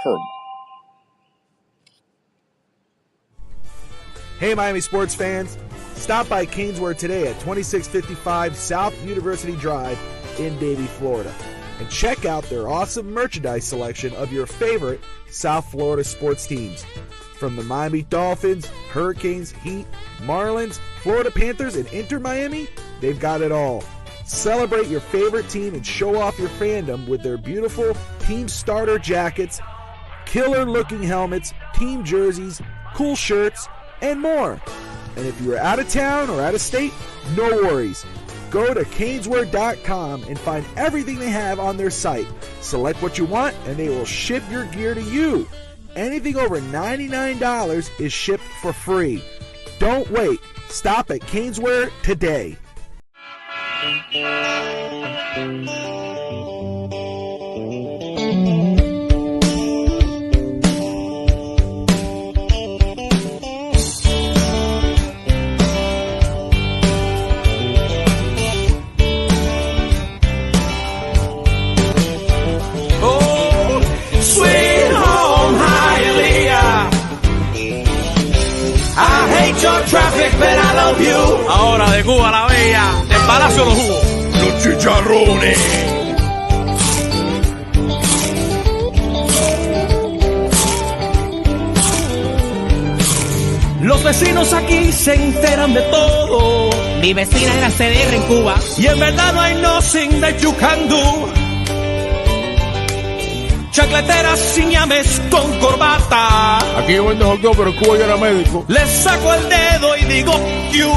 Heard. Hey, Miami sports fans. Stop by Canesware today at 2655 South University Drive in Davie, Florida, and check out their awesome merchandise selection of your favorite South Florida sports teams. From the Miami Dolphins, Hurricanes, Heat, Marlins, Florida Panthers, and Inter Miami, they've got it all. Celebrate your favorite team and show off your fandom with their beautiful team starter jackets, killer-looking helmets, team jerseys, cool shirts, and more. And if you're out of town or out of state, no worries. Go to caneswear.com and find everything they have on their site. Select what you want and they will ship your gear to you. Anything over $99 is shipped for free. Don't wait. Stop at Caneswear today. Traffic, but I love you. Ahora de Cuba la Bella, del Palacio de los Jugos, los chicharrones. Los vecinos aquí se enteran de todo. Mi vecina es la CDR en Cuba. Y en verdad no hay nothing that you can do. Chacleteras sin llames con corbata. Aquí yo vendo hot dog, pero en Cuba yo era médico. Les saco el dedo y digo Q.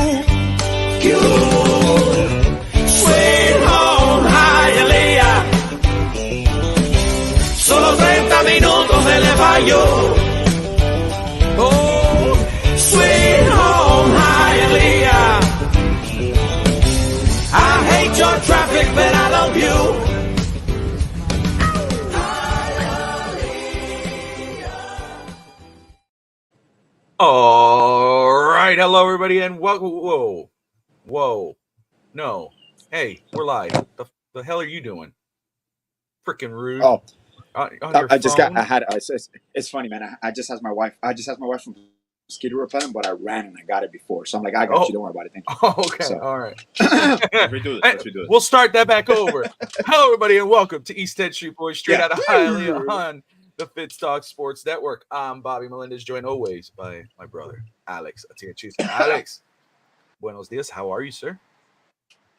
Sweet home Hialeah. Solo 30 minutos de Le Fallo. Oh, sweet home Hialeah. I hate your traffic, but I love you. All right, hello everybody, and welcome. Whoa, no, hey, we're live. The hell are you doing? Freaking rude. Oh, I just got. I had. It's funny, man. I just asked my wife. From mosquito repellent, but I ran and I got it before. So I'm like, I got you. Don't worry about it. Thank you. Oh, okay, so. All right. Let's redo this. We'll start that back over. Hello everybody, and welcome to East 10th Street Boys, straight out of Hialeah on the Fitstock Sports Network. I'm Bobby Melendez, joined always by my brother, Alex Atienza. Alex, buenos dias. How are you, sir?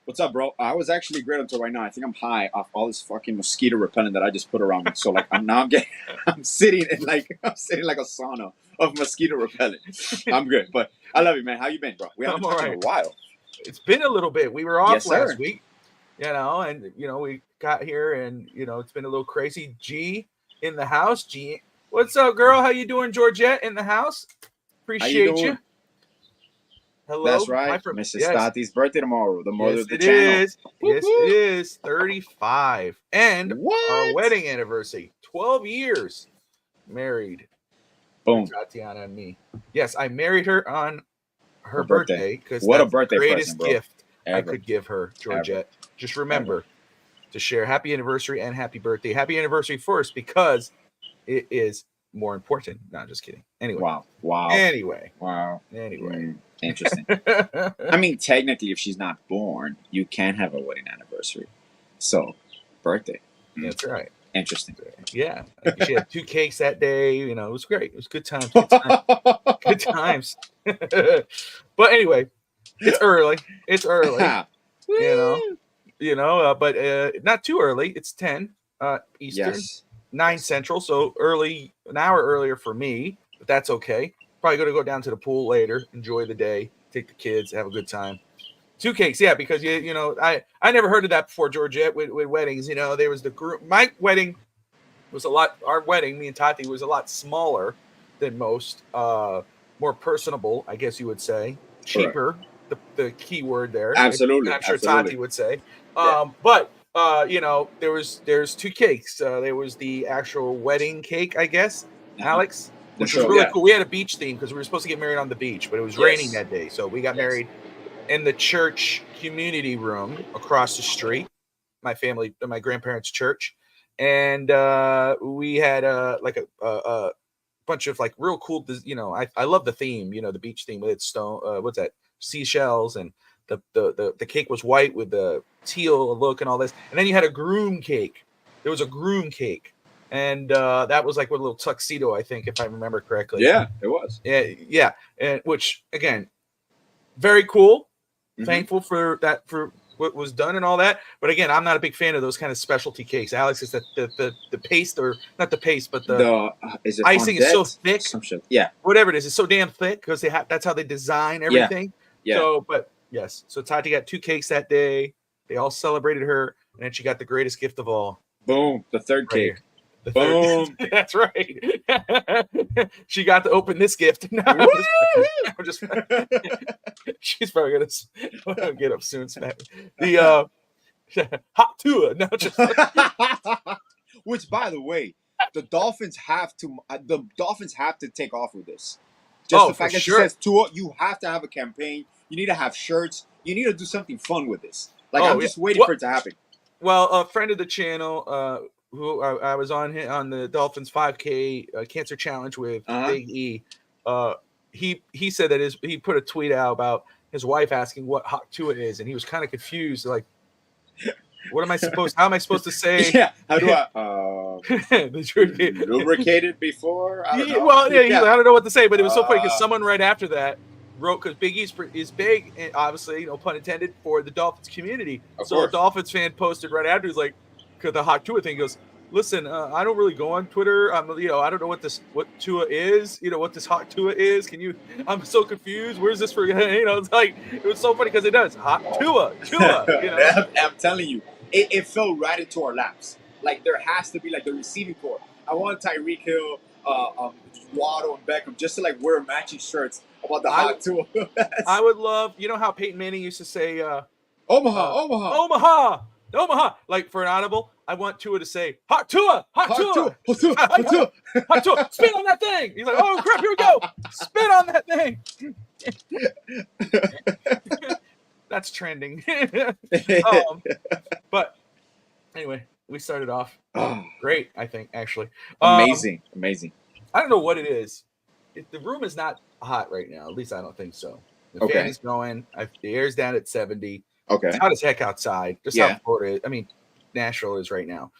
What's up, bro? I was actually great until right now. I think I'm high off all this fucking mosquito repellent that I just put around me. So like I'm sitting like a sauna of mosquito repellent. I'm good, but I love you, man. How you been, bro? We haven't talked in a while. It's been a little bit. We were off last week, we got here, and it's been a little crazy. G in the house. G, what's up, girl? How you doing, Georgette? In the house. Appreciate you. Hello. That's right. Mrs. Tati's birthday tomorrow. The mother of the channel. Yes, it is. 35. And our wedding anniversary. 12 years married. Boom. Tatiana and me. Yes, I married her on her birthday because what a birthday the greatest present, gift I could give her, Georgette. Just remember to share happy anniversary and happy birthday. Happy anniversary first because it is more important. No, I'm just kidding. Anyway. Wow. Anyway. Interesting. I mean, technically, if she's not born, you can have a wedding anniversary. So, birthday. That's right. Interesting. Yeah. She had 2 cakes that day. It was great. It was good times. Good times. But anyway, it's early. But not too early. It's 10 Eastern, 9 Central. So early, an hour earlier for me, but that's okay. Probably going to go down to the pool later, enjoy the day, take the kids, have a good time. 2 cakes, yeah, because I never heard of that before, Georgette, with weddings. There was the group. My wedding was our wedding, me and Tati, was a lot smaller than most, more personable, I guess you would say, cheaper. The key word there. Absolutely. I'm sure Tati would say. But there's 2 cakes. There was the actual wedding cake, I guess, Alex. Which was really cool. We had a beach theme because we were supposed to get married on the beach, but it was raining that day. So we got married in the church community room across the street, my grandparents' church. and we had like a bunch of like real cool. I love the theme. The beach theme with stone. What's that? Seashells, and the cake was white with the teal look and all this. And then you had a groom cake. There was a groom cake. And that was like with a little tuxedo, I think, if I remember correctly. Yeah, it was. Yeah. And which, again, very cool. Mm-hmm. Thankful for what was done and all that. But again, I'm not a big fan of those kind of specialty cakes. Alex, is that the paste, or not the paste, but the icing is so thick. Yeah. Whatever it is, it's so damn thick because that's how they design everything. Yeah. So, but yes. So Tati got 2 cakes that day. They all celebrated her. And then she got the greatest gift of all. Boom. The third cake. Here. Boom. That's right. She got to open this gift. No, I'm just she's probably gonna get up soon. The hot tour. No, just which, by the way, the Dolphins have to take off with this. Just the fact that she says tour, you have to have a campaign. You need to have shirts. You need to do something fun with this. Like, I'm just waiting for it to happen. Well, a friend of the channel, who I was on the Dolphins 5K cancer challenge with, Big E. He said that he put a tweet out about his wife asking what hot tua is, and he was kind of confused. Like, what am I supposed? How am I supposed to say? Yeah, how do I lubricated before? I don't know. Well, yeah, I don't know what to say, but it was so funny because someone right after that wrote, because Big E is big, and obviously, pun intended, for the Dolphins community. So a Dolphins fan posted right after, he's like, because the hot Tua thing goes, listen, I don't really go on Twitter. I don't know what Tua is. What this hot Tua is. I'm so confused. Where's this for? It's like, it was so funny because it does hot Tua. I'm telling you, it fell right into our laps. Like, there has to be like the receiving corps. I want Tyreek Hill, Waddle, and Beckham just to like wear matching shirts about the hot Tua. I would love, how Peyton Manning used to say, Omaha. Like for an audible, I want Tua to say, hot Tua. Hot Tua. Spin on that thing. He's like, oh crap, here we go. Spin on that thing. That's trending. But anyway, we started off great, I think, actually. Amazing. I don't know what it is. The room is not hot right now. At least I don't think so. The fan is going. The air's down at 70. Okay. It's hot as heck outside. Just how Florida is. I mean, Nashville is right now.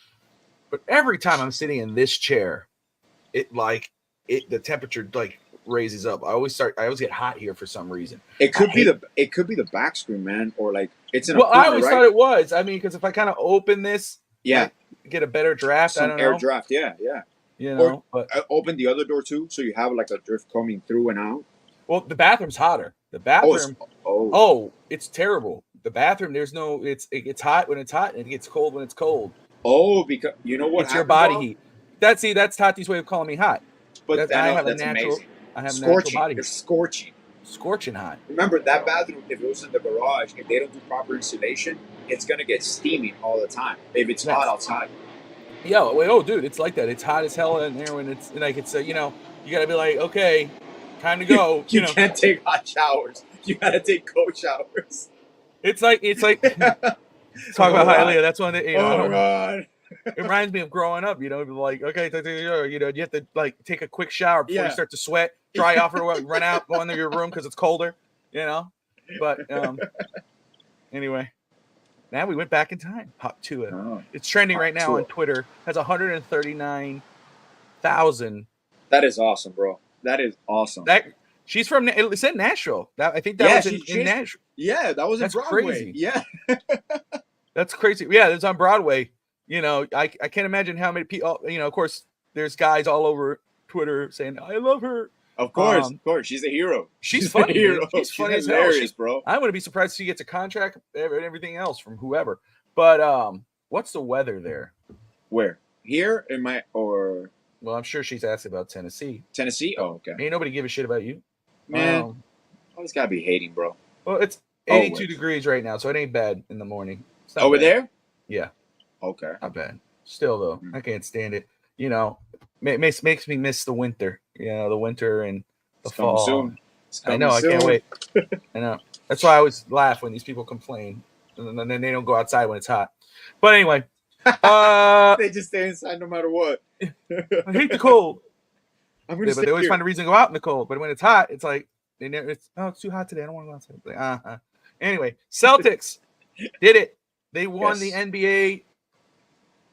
But every time I'm sitting in this chair, the temperature like raises up. I always get hot here for some reason. It could be the back screen, man, or like it's in. I always thought it was. I mean, because if I kind of open this, get a better draft. I don't know. Air draft, yeah. But open the other door too, so you have like a drift coming through and out. Well, the bathroom's hotter. The bathroom. It's terrible. The bathroom, it gets hot when it's hot and it gets cold when it's cold. Oh, because you know what? It's your body heat. That's Tati's way of calling me hot. But I have that's amazing. I have scorching. Natural body heat. It's scorching. Scorching hot. Remember, that bathroom, if it was in the garage, if they don't do proper insulation, it's going to get steaming all the time if it's hot outside. Yeah, dude, it's like that. It's hot as hell in there when it's like you got to be like, okay, time to go. You can't take hot showers. You got to take cold showers. It's like talk about Hialeah. That's one that oh God. It reminds me of growing up. Like okay, you have to like take a quick shower before you start to sweat, dry off or run out, go into your room because it's colder. But anyway, now we went back in time. Hot Tua. Oh, it's trending right now on Twitter. Has 139,000. That is awesome, bro. That is awesome. She's from. It said Nashville. I think that was in Nashville. Yeah, that was in Broadway. Crazy. Yeah, that's crazy. Yeah, it's on Broadway. I can't imagine how many people. Of course, there's guys all over Twitter saying, "I love her." Of course, she's a hero. She's funny. Hero. She's funny as hilarious, bro. I wouldn't be surprised if she gets a contract and everything else from whoever. But what's the weather there? Where? Here in my or? Well, I'm sure she's asked about Tennessee. Tennessee? Oh, okay. Ain't nobody give a shit about you. Man, always gotta be hating, bro. Well, it's 82 degrees right now, so it ain't bad in the morning. Over there? Yeah. Okay. Not bad. Still, though, I can't stand it. Makes me miss the winter. The winter and the fall. Soon. I know. Soon. I can't wait. I know. That's why I always laugh when these people complain, and then they don't go outside when it's hot. But anyway, They just stay inside no matter what. I hate the cold. I'm But gonna stay they always here. find a reason to go out in the cold. But when it's hot, it's like it's too hot today. I don't want to go outside. Like, Anyway, Celtics did it. They won the NBA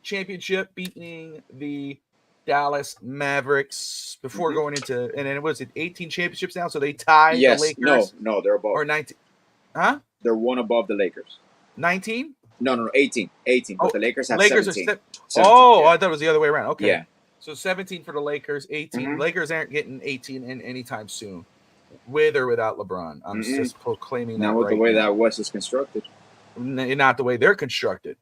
championship, beating the Dallas Mavericks before going into, and then it was 18 championships now, so they tied the Lakers. No, they're above. Or 19. Huh? They're one above the Lakers. 19? No, 18. But the Lakers have Lakers 17. Are 17, I thought it was the other way around. Okay. Yeah. So 17 for the Lakers, 18. Mhm. Lakers aren't getting 18 in anytime soon, with or without LeBron. I'm just proclaiming now that. with the way that West is constructed. Not the way they're constructed.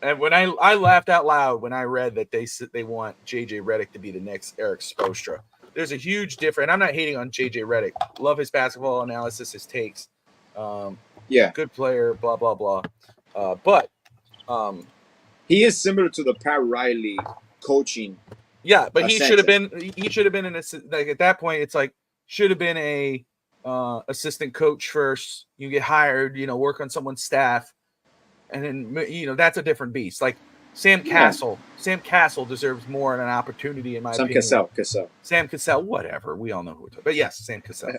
And when I laughed out loud when I read that they want JJ Redick to be the next Eric Spoelstra. There's a huge difference. I'm not hating on JJ Redick. Love his basketball analysis, his takes. Good player, blah blah blah. But he is similar to the Pat Riley coaching. Yeah, but he should have been in a, like at that point. It's like should have been a assistant coach first. You get hired, work on someone's staff, and then that's a different beast. Like Sam Cassell. Sam Cassell deserves more of an opportunity in my opinion. Sam Cassell, whatever. We all know who we're talking. But yes, Sam Cassell.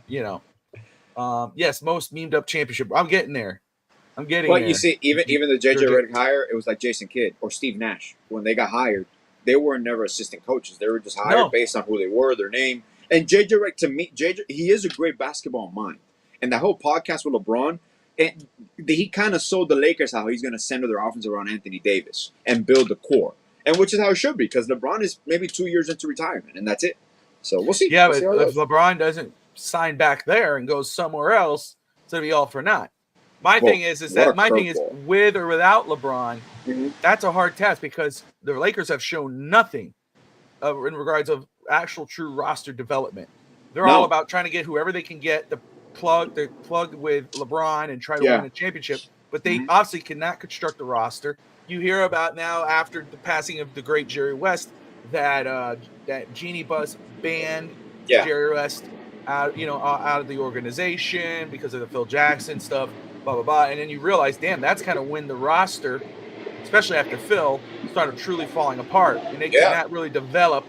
Yes, most memed up championship. I'm getting there. But you see, even the JJ Redick hire, it was like Jason Kidd or Steve Nash when they got hired. They were never assistant coaches. They were just hired based on who they were, their name. And JJ Redick, to me, he is a great basketball mind. And the whole podcast with LeBron, he kind of sold the Lakers how he's going to center their offense around Anthony Davis and build the core. And which is how it should be, because LeBron is maybe 2 years into retirement, and that's it. So we'll see. Yeah, but if LeBron doesn't sign back there and goes somewhere else, it's going to be all for naught. My thing is with or without LeBron, that's a hard task because the Lakers have shown nothing in regards of actual true roster development. They're all about trying to get whoever they can get to plug with LeBron and try to win a championship. But they obviously cannot construct a roster. You hear about now after the passing of the great Jerry West that Genie Bus banned Jerry West out of the organization because of the Phil Jackson stuff. Blah, blah, blah. And then you realize, damn, that's kind of when the roster, especially after Phil, started truly falling apart. And they cannot really develop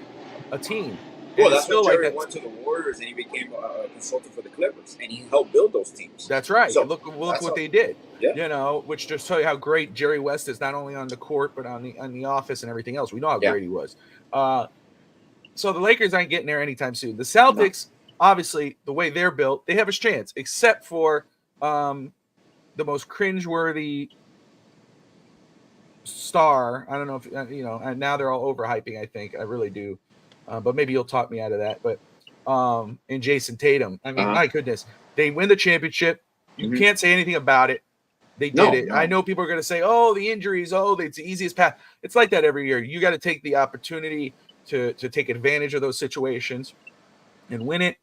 a team. Well, that's when Jerry went to the Warriors and he became a consultant for the Clippers. And he helped build those teams. That's right. So, look what they did. Yeah. Which just tell you how great Jerry West is, not only on the court, but on the office and everything else. We know how great he was. So the Lakers aren't getting there anytime soon. The Celtics, obviously, the way they're built, they have a chance, except for the most cringeworthy star. I don't know if and now they're all overhyping. I think I really do, but maybe you'll talk me out of that. But in Jason Tatum, I mean, my goodness, they win the championship. You can't say anything about it. They did it. No. I know people are going to say, "Oh, the injuries. Oh, it's the easiest path." It's like that every year. You got to take the opportunity to take advantage of those situations and win it.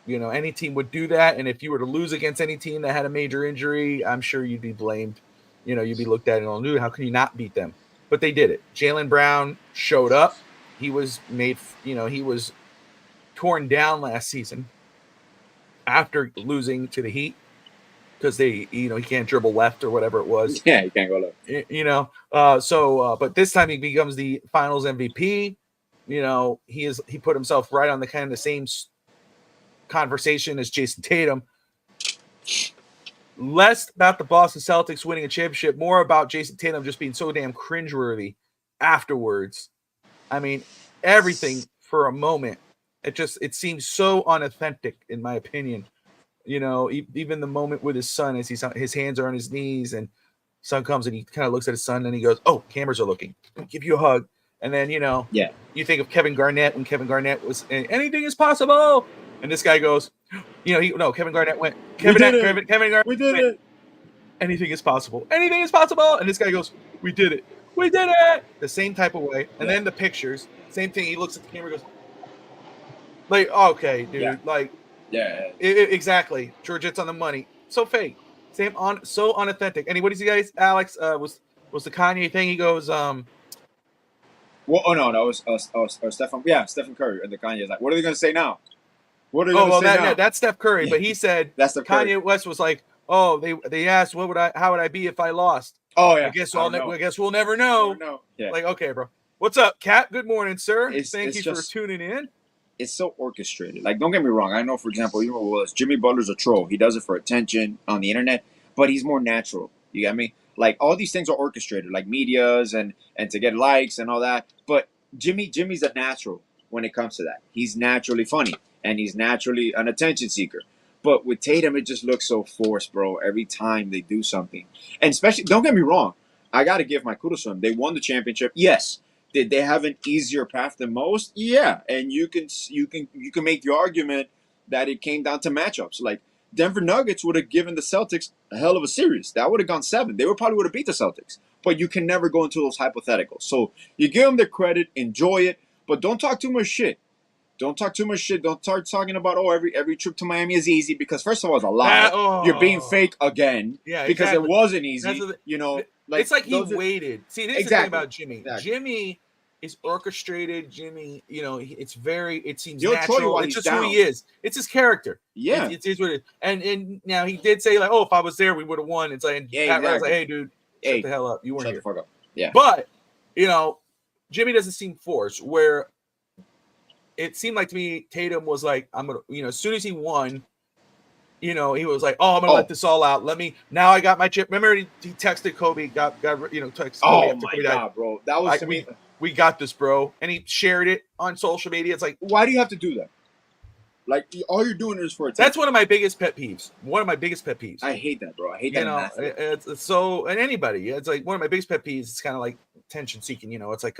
Any team would do that. And if you were to lose against any team that had a major injury, I'm sure you'd be blamed. You'd be looked at and all new. How can you not beat them? But they did it. Jaylen Brown showed up. He was he was torn down last season after losing to the Heat because he can't dribble left or whatever it was. Yeah, he can't go left. But this time he becomes the finals MVP. He put himself right on the kind of the same conversation as Jason Tatum. Less about the Boston Celtics winning a championship, more about Jason Tatum just being so damn cringeworthy afterwards. I mean, everything for a moment. It seems so unauthentic, in my opinion. Even the moment with his son as his hands are on his knees and son comes and he kind of looks at his son and he goes, "Oh, cameras are looking. I'll give you a hug." And then, you think of Kevin Garnett when Kevin Garnett was anything is possible. And this guy goes, Kevin Garnett went, Kevin Garnett, we did it. Anything is possible. Anything is possible. And this guy goes, we did it. We did it. The same type of way. And then the pictures, same thing. He looks at the camera and goes, like, okay, dude. Yeah. Like, exactly. Georgette's on the money. So fake. So unauthentic. And what is he guys? Alex was the Kanye thing. He goes, Well, no, it was Stephen. Yeah, Stephen Curry and the Kanye is like, what are they going to say now? What are they going to say now? Yeah, that's Steph Curry, but he said that's Kanye West was like, oh, they asked how would I be if I lost? Oh yeah. I guess don't know. I guess we'll never know. No. Yeah. Like, okay, bro. What's up, Cap? Good morning, sir. It's Thank you for just- tuning in. It's so orchestrated. Like, don't get me wrong. I know, for example, you know what it was. Jimmy Butler's a troll. He does it for attention on the internet, but he's more natural. You get me? Like, all these things are orchestrated, like medias and to get likes and all that. But Jimmy's a natural when it comes to that. He's naturally funny and he's naturally an attention seeker. But with Tatum, it just looks so forced, bro. Every time they do something, and especially, don't get me wrong. I got to give my kudos to them. They won the championship. Yes. Did they have an easier path than most? Yeah, and you can make the argument that it came down to matchups. Like Denver Nuggets would have given the Celtics a hell of a series. That would have gone 7. They probably would have beat the Celtics. But you can never go into those hypotheticals. So you give them their credit, enjoy it, but don't talk too much shit. Don't talk too much shit. Don't start talking about every trip to Miami is easy, because first of all, it's a lie. You're being fake again. Yeah, because exactly. It wasn't easy. Like, it's like he waited. See, this is the thing about Jimmy. Exactly. Jimmy is orchestrated. Jimmy, it seems He'll tell you natural. why It's he's just who down. he is. It's his character. Yeah. It is what it is. And now he did say, like, oh, if I was there, we would have won. It's like, Yeah, Pat Riley's exactly. like, hey, dude, shut the hell up. You weren't Shut here. the fuck up. Yeah. But, Jimmy doesn't seem forced, where it seemed like to me Tatum was like, I'm going to, as soon as he won, he was like, oh, I'm going to let this all out. Now I got my chip. Remember he texted Kobe, texted Kobe Oh after my Kobe God, died. bro. That was to me. We got this, bro. And he shared it on social media. It's like, why do you have to do that? Like, all you're doing is for attention. That's one of my biggest pet peeves. I hate that, bro. I hate that. It's so, and anybody, it's like one of my biggest pet peeves. It's kind of like attention seeking. It's like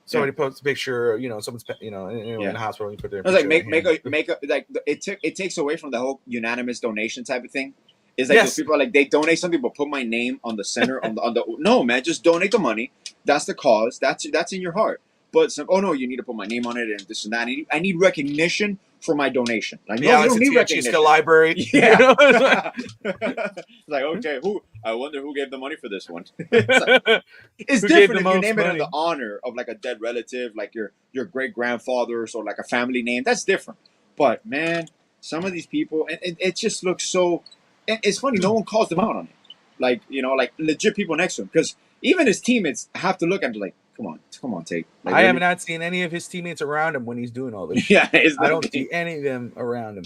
somebody posts a picture. Someone's in the hospital. And you put their. It's like make a like it takes away from the whole unanimous donation type of thing. It's like those people are like, they donate something, but put my name on the center on the no, man, just donate the money. That's the cause. That's in your heart. But you need to put my name on it and this and that. I need recognition for my donation. Like, no, you don't need recognition. Library. Yeah. Like, okay, I wonder who gave the money for this one. It's different if you name it in the honor of like a dead relative, like your great grandfather's or like a family name. That's different. But man, some of these people, and it just looks so. It's funny, no one calls them out on it. Like, like legit people next to him, because even his teammates have to look at him like, come on, Tate. Like, I have not seen any of his teammates around him when he's doing all this. Yeah, I don't see any of them around him.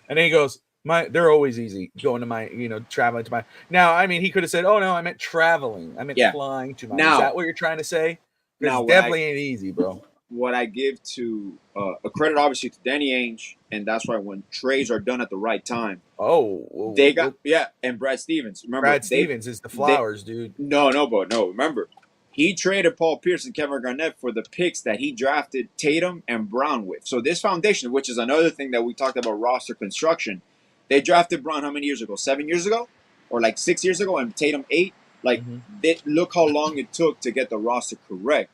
And then he goes, they're always easy going to my, traveling to my. Now, I mean, he could have said, oh no, I meant traveling. I meant flying to my. Now, is that what you're trying to say? Because definitely ain't easy, bro. What I give to a credit, obviously, to Danny Ainge, and that's why when trades are done at the right time. Oh, they got and Brad Stevens. Remember, Brad Stevens is the flowers, dude. No. Remember, he traded Paul Pierce and Kevin Garnett for the picks that he drafted Tatum and Brown with. So this foundation, which is another thing that we talked about, roster construction, they drafted Brown how many years ago? 7 years ago, or like 6 years ago, and Tatum 8. Like, look how long it took to get the roster correct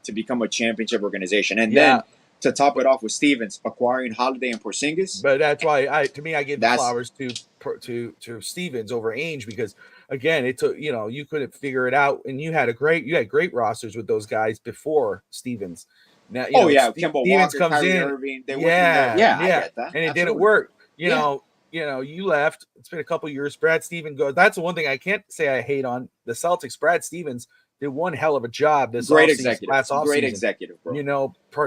to become a championship organization. And then to top it off with Stevens acquiring Holiday and Porzingis. But that's why I give the flowers to Stevens over Ainge, because again, it took, you couldn't figure it out, and you had great rosters with those guys before Stevens. Now, Kemba Stevens Walker, comes Kyrie in, Irving, I get that. And it didn't work. You left. It's been a couple years. Brad Stevens goes. That's the one thing I can't say I hate on the Celtics. Brad Stevens did one hell of a job this great executive, bro.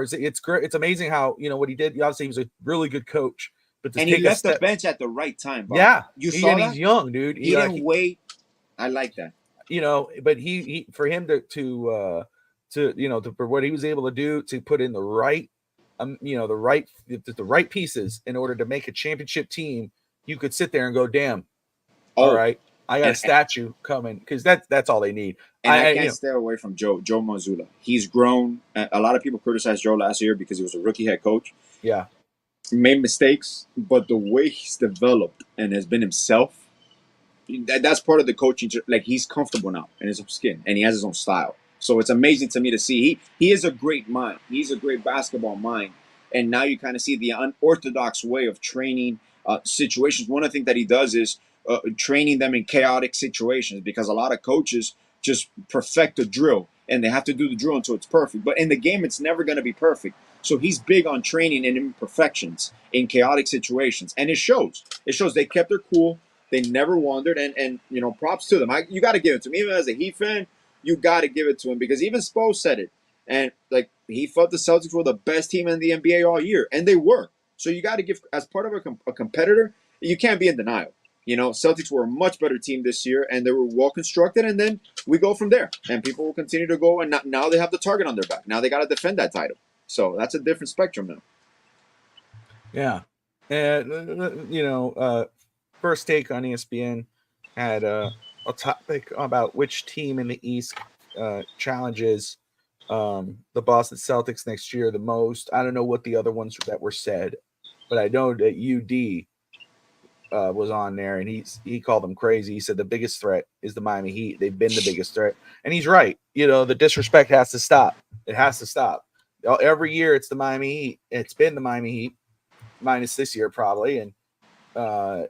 It's great. It's amazing how what he did. Obviously, he was a really good coach, but he left the bench at the right time. Bob. Yeah, you saw that? He's young, dude. He didn't wait. I like that. But he for him to for what he was able to do to put in the right, the right pieces in order to make a championship team. You could sit there and go, damn, all right. I got a statue coming, because that's all they need. And I can't stay away from Joe Mazzulla. He's grown. A lot of people criticized Joe last year because he was a rookie head coach. Yeah. He made mistakes, but the way he's developed and has been himself, that's part of the coaching. Like, he's comfortable now in his own skin, and he has his own style. So it's amazing to me to see. He is a great mind. He's a great basketball mind. And now you kind of see the unorthodox way of training situations. One of the things that he does is training them in chaotic situations, because a lot of coaches just perfect a drill and they have to do the drill until it's perfect. But in the game, it's never going to be perfect. So he's big on training in imperfections in chaotic situations. And it shows. They kept their cool. They never wandered, and props to them. You got to give it to him. Even as a Heat fan, you got to give it to him because even Spo said it, and like he felt the Celtics were the best team in the NBA all year, and they were. So you got to give, as part of a competitor, you can't be in denial. Celtics were a much better team this year, and they were well constructed, and then we go from there, and people will continue to go, and now they have the target on their back. Now they got to defend that title. So that's a different spectrum now. Yeah, and First Take on ESPN had a topic about which team in the East challenges the Boston Celtics next year the most. I don't know what the other ones that were said, but I know that UD was on there, and he called them crazy. He said the biggest threat is the Miami Heat. They've been the biggest threat, and he's right. The disrespect has to stop. It has to stop. Every year it's the Miami Heat. It's been the Miami Heat, minus this year probably, and and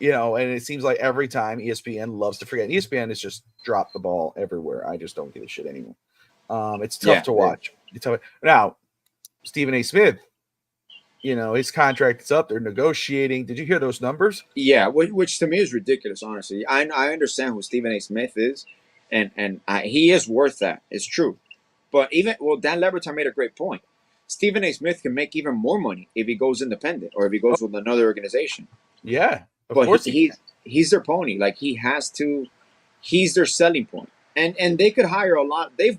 it seems like every time ESPN loves to forget. ESPN has just dropped the ball everywhere. I just don't give a shit anymore. It's tough to watch. Now, Stephen A. Smith, his contract is up. They're negotiating. Did you hear those numbers? Yeah, which to me is ridiculous, honestly. I understand who Stephen A. Smith is, and he is worth that. It's true. But Dan Le Batard made a great point. Stephen A. Smith can make even more money if he goes independent or if he goes with another organization. Yeah. Of course he's their pony. Like he's their selling point. And they could hire a lot. They've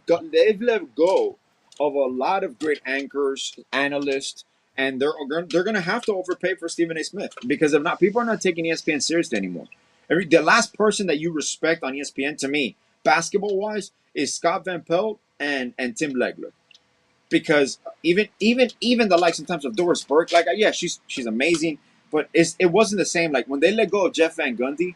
let go of a lot of great anchors, analysts, and they're going to have to overpay for Stephen A. Smith because if not, people are not taking ESPN seriously anymore. The last person that you respect on ESPN to me, basketball wise, is Scott Van Pelt and Tim Legler. Because even the like sometimes of Doris Burke, like she's amazing. But it wasn't the same. Like when they let go of Jeff Van Gundy,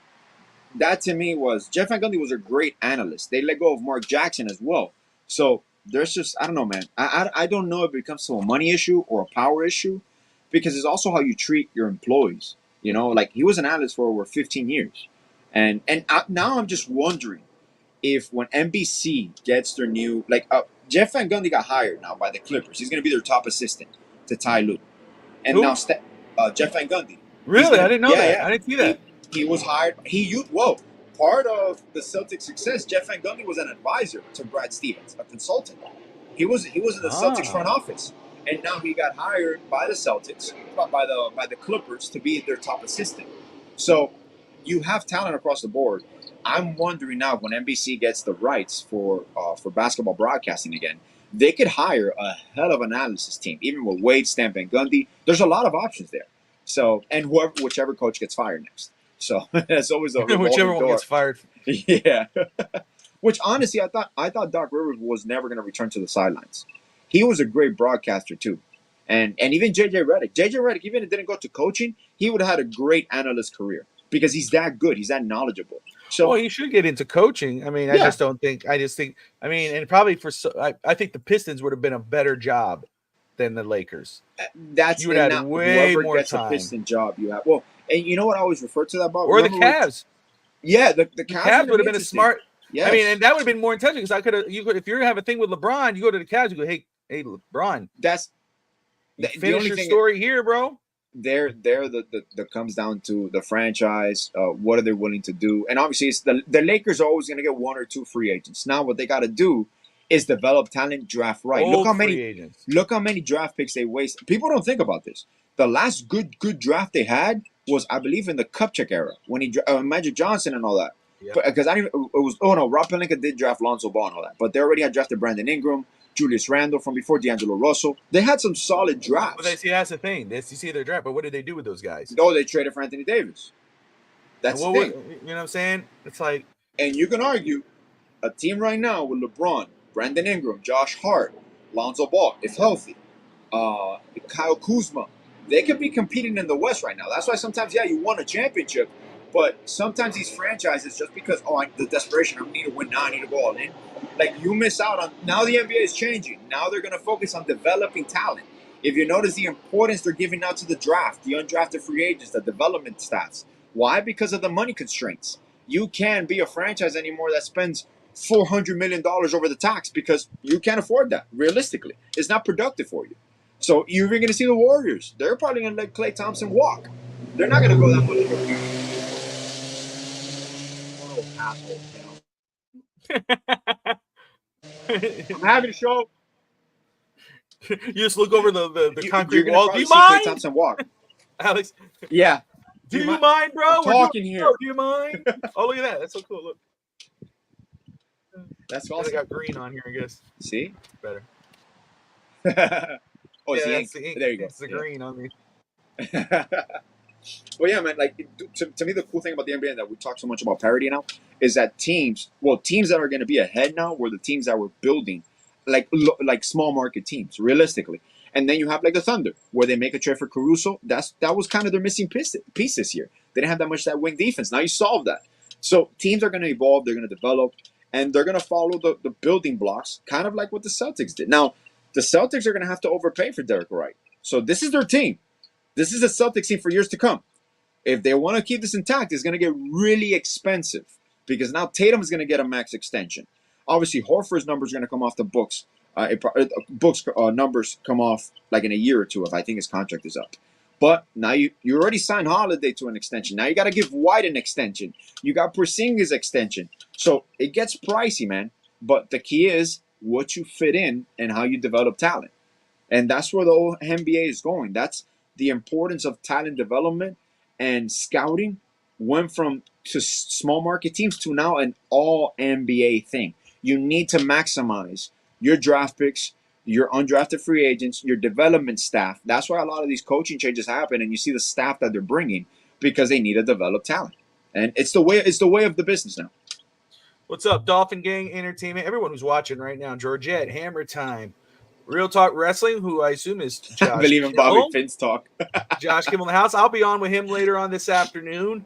that to me was Jeff Van Gundy was a great analyst. They let go of Mark Jackson as well. So there's just I don't know, man. I don't know if it becomes to a money issue or a power issue, because it's also how you treat your employees. Like he was an analyst for over 15 years, and now I'm just wondering if when NBC gets their new Jeff Van Gundy got hired now by the Clippers. He's going to be their top assistant to Ty Lue, and now Jeff Van Gundy. Really? I didn't know that. Yeah. I didn't see that. He was hired. Part of the Celtics' success, Jeff Van Gundy was an advisor to Brad Stevens, a consultant. He was in the Celtics front office, and now he got hired by the Celtics, by the Clippers to be their top assistant. So you have talent across the board. I'm wondering now when NBC gets the rights for basketball broadcasting again, they could hire a hell of an analysis team, even with Wade, Stamp, and Gundy. There's a lot of options there. So, and whichever coach gets fired next. So that's always a whichever one gets fired. Yeah. Which honestly, I thought Doc Rivers was never going to return to the sidelines. He was a great broadcaster too, and even JJ Redick. JJ Redick, even if he didn't go to coaching, he would have had a great analyst career because he's that good. He's that knowledgeable. So, well, you should get into coaching. I mean, I just think. I mean, and probably I think the Pistons would have been a better job than the Lakers. You would have way more gets time. A Piston job you have. Well, and you know what I always refer to that about? Or the Cavs. The Cavs would have been a smart. Yes. I mean, and that would have been more intentional because if you have a thing with LeBron, you go to the Cavs, you go, hey, LeBron. Finish your story here, bro. That comes down to the franchise. What are they willing to do? And obviously, it's the Lakers are always going to get one or two free agents. Now, what they got to do is develop talent, draft right. Look how many draft picks they waste. People don't think about this. The last good draft they had was, I believe, in the Kupchak era when he Magic Johnson and all that. Yeah. Because Rob Pelinka did draft Lonzo Ball and all that, but they already had drafted Brandon Ingram, Julius Randle from before, D'Angelo Russell. They had some solid drafts. But that's the thing. You see their draft, but what did they do with those guys? Oh, they traded for Anthony Davis. That's the thing. You know what I'm saying? It's like, and you can argue a team right now with LeBron, Brandon Ingram, Josh Hart, Lonzo Ball, if healthy, Kyle Kuzma, they could be competing in the West right now. That's why sometimes, you won a championship, but sometimes these franchises, just because, the desperation, I need to win now, I need to go all in. Like, you miss out on, now the NBA is changing. Now they're going to focus on developing talent. If you notice the importance they're giving out to the draft, the undrafted free agents, the development stats. Why? Because of the money constraints. You can't be a franchise anymore that spends $400 million over the tax because you can't afford that, realistically. It's not productive for you. So you're even going to see the Warriors. They're probably going to let Klay Thompson walk. They're not going to go that much. asshole. I'm having a show. You just look over the concrete You're wall. gonna Do you probably see Klay mind, Thompson walk. Alex? Yeah. Do you mind, bro? I'm talking here. Do you mind? Oh, look at that. That's so cool. Look. That's I awesome. got green on here, I guess. See? Better. Oh, yeah, it's the ink. There you go. It's the green on me. Well, yeah, man. Like to me, the cool thing about the NBA and that we talk so much about parity now is that teams that are going to be ahead now were the teams that were building, like small market teams, realistically. And then you have like the Thunder, where they make a trade for Caruso. That was kind of their missing piece this year. They didn't have that much that wing defense. Now you solve that. So teams are going to evolve. They're going to develop, and they're going to follow the building blocks, kind of like what the Celtics did. Now, the Celtics are going to have to overpay for Derek Wright. So this is their team. This is a Celtics team for years to come. If they want to keep this intact, it's going to get really expensive because now Tatum is going to get a max extension. Obviously, Horford's numbers are going to come off the books. Numbers come off like in a year or two if I think his contract is up. But now you already signed Holiday to an extension. Now you got to give White an extension. You got Porzingis extension. So it gets pricey, man. But the key is what you fit in and how you develop talent. And that's where the whole NBA is going. That's the importance of talent development and scouting went from to small market teams to now an all NBA thing. You need to maximize your draft picks, your undrafted free agents, your development staff. That's why a lot of these coaching changes happen, and you see the staff that they're bringing because they need to develop talent. And it's the way of the business now. What's up, Dolphin Gang Entertainment? Everyone who's watching right now, Georgette, Hammer Time, Real Talk Wrestling, who I assume is Josh I believe in Kimmel. Bobby Finn's talk. Josh Kimmel in the house. I'll be on with him later on this afternoon.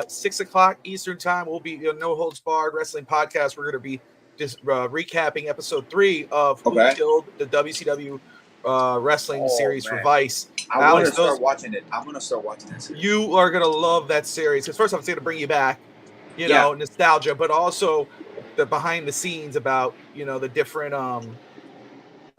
6 o'clock Eastern time. We'll be No Holds Barred Wrestling Podcast. We're going to be just recapping episode 3 of Who Killed the WCW wrestling series for Vice. I want to start watching it. I'm going to start watching that series. You are going to love that series. Because first off, it's going to bring you back, you know, nostalgia, but also the behind the scenes about, you know, the different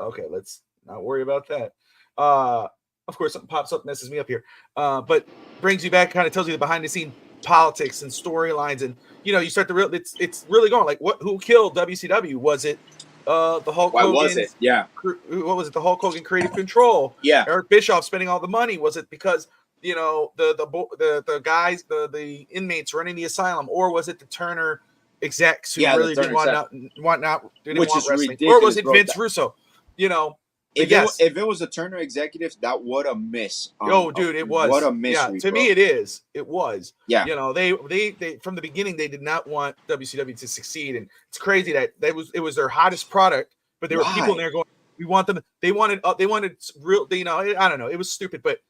okay, let's not worry about that. Of course, something pops up, messes me up here. But brings you back, kind of tells you the behind the scene politics and storylines, and you know, you start to it's really going like who killed WCW? Was it the Hulk Hogan? Why was it? Yeah. What was it? The Hulk Hogan Creative Control? Yeah. Eric Bischoff spending all the money? Was it because you know the guys, the inmates running the asylum, or was it the Turner execs who really didn't want wrestling, or was it Vince Russo? You know, if it was a Turner executive, that what a miss. Dude, it was. What a miss. Yeah, to me, it is. It was. Yeah. You know, they from the beginning they did not want WCW to succeed, and it's crazy that it was their hottest product, but there were people in there going, we want them. They wanted real. You know, I don't know. It was stupid, but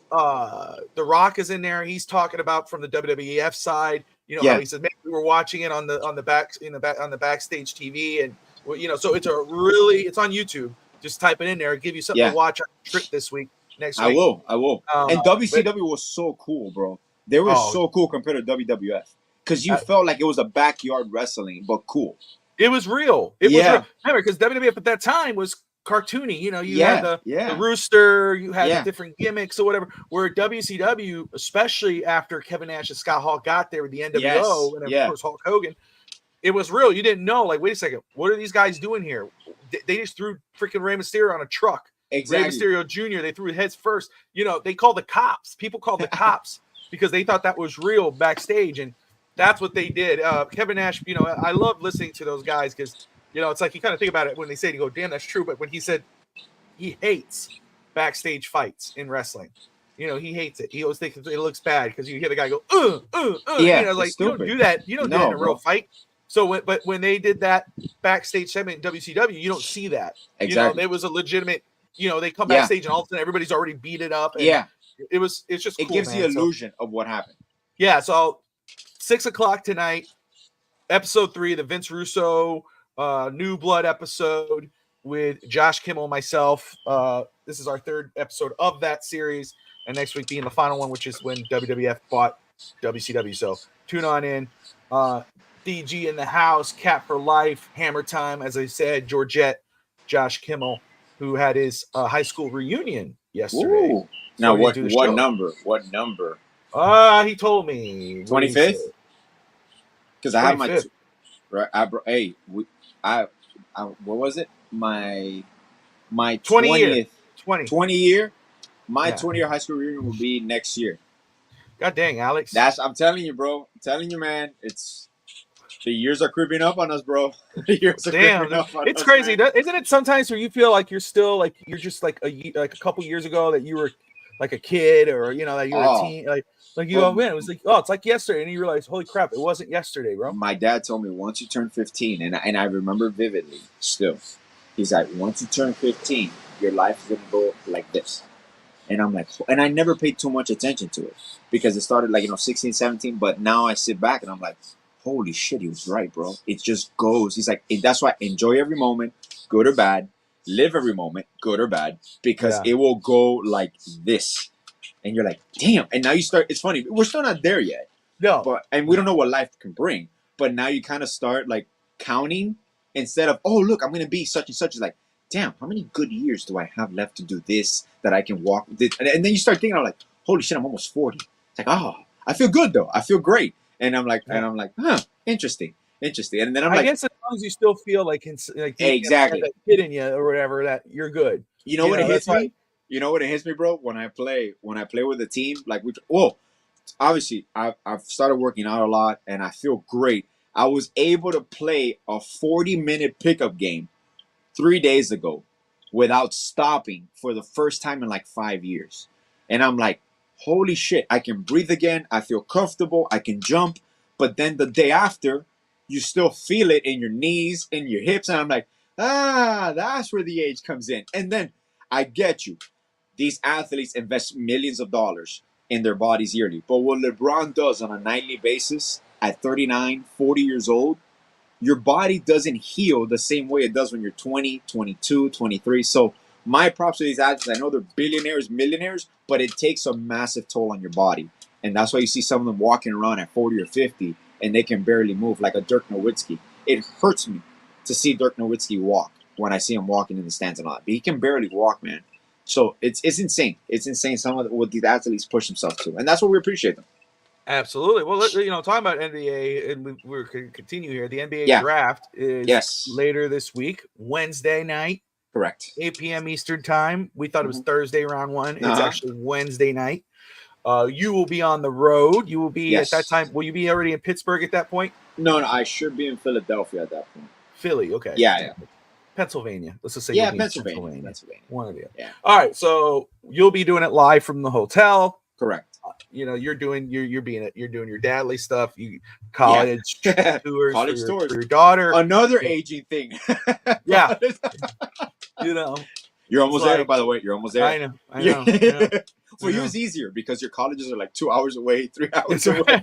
The Rock is in there. He's talking about from the WWF side. You know, how he said maybe we were watching it on the backstage TV, and you know, so it's on YouTube. Just type it in there. Give you something to watch on the trip this week. Next week. I will. And WCW was so cool, bro. They were so cool compared to WWF because you felt like it was a backyard wrestling, but cool. It was real. It was real. Remember, because WWF at that time was cartoony. You know, you had the rooster, you had the different gimmicks or whatever. Where WCW, especially after Kevin Nash and Scott Hall got there with the NWO and of course Hulk Hogan, it was real. You didn't know, like, wait a second, what are these guys doing here? They just threw freaking Rey Mysterio on a truck. Exactly. Rey Mysterio Jr., they threw heads first. You know, they called the cops. People called the cops because they thought that was real backstage, and that's what they did. Kevin Nash, you know, I love listening to those guys because, you know, it's like you kind of think about it when they say it, you go, damn, that's true. But when he said he hates backstage fights in wrestling, you know, he hates it. He always thinks it looks bad because you hear the guy go, Yeah, you know, like, you don't do that. You don't do that in a real fight. So, but when they did that backstage segment in WCW, you don't see that. Exactly. You know, there was a legitimate, you know, they come backstage and all of a sudden everybody's already beat it up. And it's just cool, it gives the illusion of what happened. Yeah. So 6 o'clock tonight, episode 3, the Vince Russo New Blood episode with Josh Kimmel and myself. This is our 3rd episode of that series. And next week being the final one, which is when WWF bought WCW. So tune on in. DG in the house, Cat for Life, Hammer Time, as I said, Georgette, Josh Kimmel, who had his high school reunion yesterday. Ooh. Now, what number? What number? He told me. 25th? because I have my 25th. right. What was it? My 20 year. 20th 20. 20 year. My Yeah. 20-year high school reunion will be next year. God dang, Alex. I'm telling you, bro. I'm telling you, man. It's the years are creeping up on us, bro. The years are Damn, creeping up on it's us, crazy. man. Isn't it sometimes where you feel like you're still like you're just like a couple years ago that you were like a kid, or that you were a Oh, teen, like you bro, go, man, it was like, oh, it's like yesterday, and you realize, holy crap, it wasn't yesterday, bro. my dad told me once you turn 15, and I remember vividly still. He's like, once you turn 15, your life is gonna go like this. And I'm like, and I never paid too much attention to it because it started like 16, 17. But now I sit back and I'm like, holy shit, he was right, bro. It just goes. He's like, that's why enjoy every moment, good or bad. Live every moment, good or bad, because it will go like this. And you're like, damn. And now you start. It's funny. We're still not there yet. No. And we don't know what life can bring. But now you kind of start like counting instead of, oh, look, I'm going to be such and such. It's like, damn, how many good years do I have left to do this that I can walk this? And then you start thinking, I'm like, holy shit, I'm almost 40. It's like, oh, I feel good though. I feel great. And I'm like, huh, interesting. And then I guess as long as you still feel like exactly that kid in you or whatever, that you're good. You know what it hits me? You know what it hits me, bro? When I play with the team, like obviously I've started working out a lot and I feel great. I was able to play a 40-minute pickup game 3 days ago without stopping for the first time in like 5 years. And I'm like, holy shit, I can breathe again. I feel comfortable. I can jump. But then the day after, you still feel it in your knees, in your hips. And I'm like, that's where the age comes in. And then I get you. These athletes invest millions of dollars in their bodies yearly. But what LeBron does on a nightly basis at 39, 40 years old, your body doesn't heal the same way it does when you're 20, 22, 23. So my props to these athletes. I know they're billionaires, millionaires, but it takes a massive toll on your body. And that's why you see some of them walking around at 40 or 50 and they can barely move, like a Dirk Nowitzki. It hurts me to see Dirk Nowitzki walk when I see him walking in the stands and all that. But he can barely walk, man. So it's insane. It's insane some of what these athletes push themselves to. And that's what we appreciate them. Absolutely. Well, talking about NBA, and we're going to continue here. The NBA draft is later this week, Wednesday night. Correct. 8 p.m. Eastern time. We thought it was Thursday round one. It's actually Wednesday night. You will be on the road. You will be at that time. Will you be already in Pittsburgh at that point? No, I should be in Philadelphia at that point. Philly, okay. Yeah. Pennsylvania. Let's just say Pennsylvania. One of you. Yeah. All right, so you'll be doing it live from the hotel. Correct. You're doing your dadly stuff. You college tours for your daughter. Another aging thing. Yeah. You're almost there, by the way. You're almost there. I know. For you, it's easier because your colleges are like 2 hours away, 3 hours away.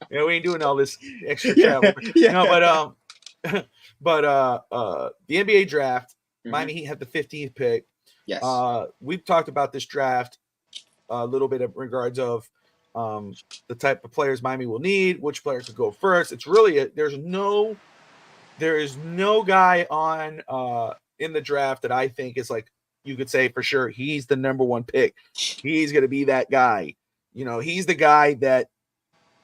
We ain't doing all this extra travel. Yeah. No, but the NBA draft, Miami Heat had the 15th pick. Yes. We've talked about this draft a little bit in regards of the type of players Miami will need, which players could go first. It's really there is no guy on in the draft that I think is like you could say for sure he's the number one pick. He's going to be that guy. He's the guy that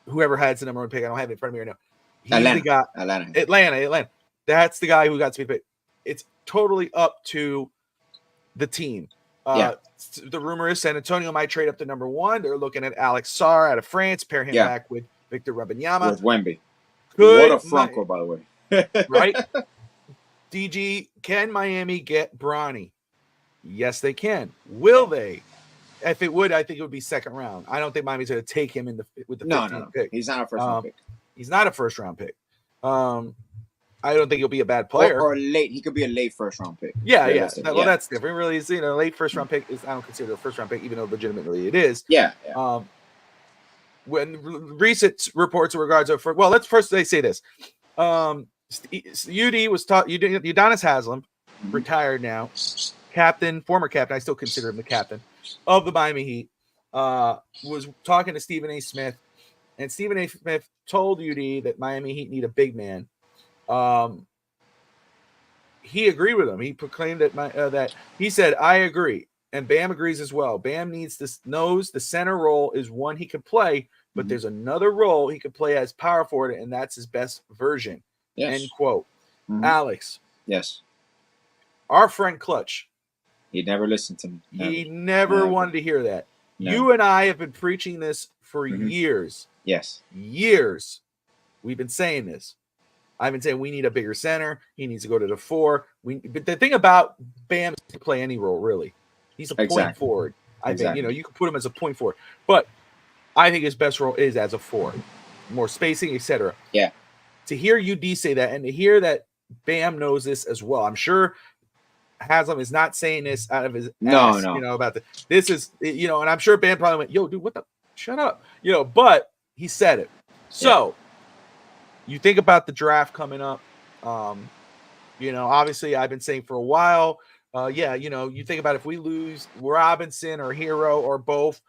whoever has the number one pick. I don't have it in front of me right now. He's the guy. Atlanta. That's the guy who got to be picked. It's totally up to the team. The rumor is San Antonio might trade up to number one. They're looking at Alex Sarr out of France, pair him back with Victor Wembanyama. With Wemby. What a Franco, by the way. Right? DG, can Miami get Bronny? Yes, they can. Will they? If it would, I think it would be second round. I don't think Miami's going to take him with the 15th pick. He's not a first round pick. He's not a first round pick. I don't think he'll be a bad player. Or late. He could be a late first round pick. Yeah. Well, that's different. Really, late first round pick is I don't consider it a first round pick, even though legitimately it is. Yeah. When recent reports in regards of let's first say this. UD was taught Udonis Haslem, retired now, former captain. I still consider him the captain of the Miami Heat. Was talking to Stephen A. Smith, and Stephen A. Smith told UD that Miami Heat need a big man. He agreed with him. He proclaimed that he said, "I agree," and Bam agrees as well. Bam knows the center role is one he can play, but there's another role he could play as power forward, and that's his best version. Yes. End quote. Alex. Yes. Our friend Clutch. He never listened to me. He never wanted to hear that. No. You and I have been preaching this for years. Yes. Years. We've been saying this. I've been saying we need a bigger center. He needs to go to the 4. But the thing about Bam is to play any role, really. He's a point forward. I think, you can put him as a point forward. But I think his best role is as a 4. More spacing, etc. Yeah. To hear UD say that and to hear that Bam knows this as well. I'm sure Haslam is not saying this out of his ass, about this is, and I'm sure Bam probably went, yo, dude, what the, shut up, but he said it. So you think about the draft coming up, obviously I've been saying for a while, you think about if we lose Robinson or Hero or both,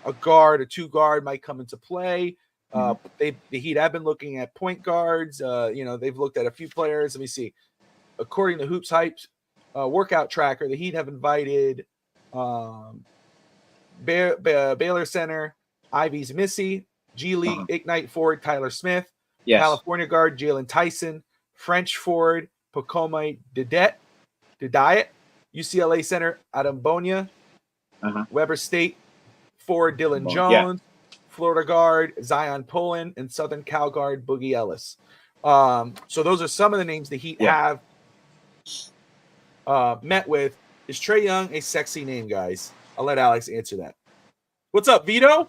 a guard, a 2 guard might come into play. The Heat have been looking at point guards. They've looked at a few players. Let me see. According to Hoops Hype's workout tracker, the Heat have invited Baylor center Ivy's Missy, G League Ignite forward Tyler Smith, California guard Jalen Tyson, French forward Pocoma Didiet, UCLA center Adam Bonia, Weber State forward Dylan Jones, Florida guard Zion Poland, and Southern Cal guard Boogie Ellis. So those are some of the names the Heat have met with. Is Trae Young a sexy name, guys? I'll let Alex answer that. What's up, Vito?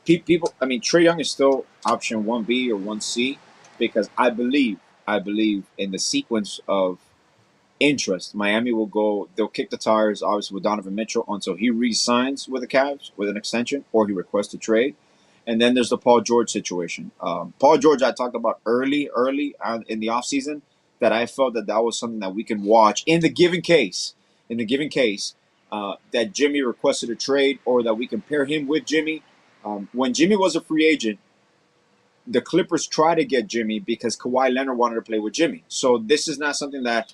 People, Trae Young is still option 1B or 1C because I believe in the sequence of interest. Miami they'll kick the tires, obviously, with Donovan Mitchell until he re-signs with the Cavs with an extension or he requests a trade. And then there's the Paul George situation. Paul George, I talked about early in the offseason that I felt that was something that we can watch in the given case that Jimmy requested a trade or that we can pair him with Jimmy. When Jimmy was a free agent, the Clippers tried to get Jimmy because Kawhi Leonard wanted to play with Jimmy. So this is not something that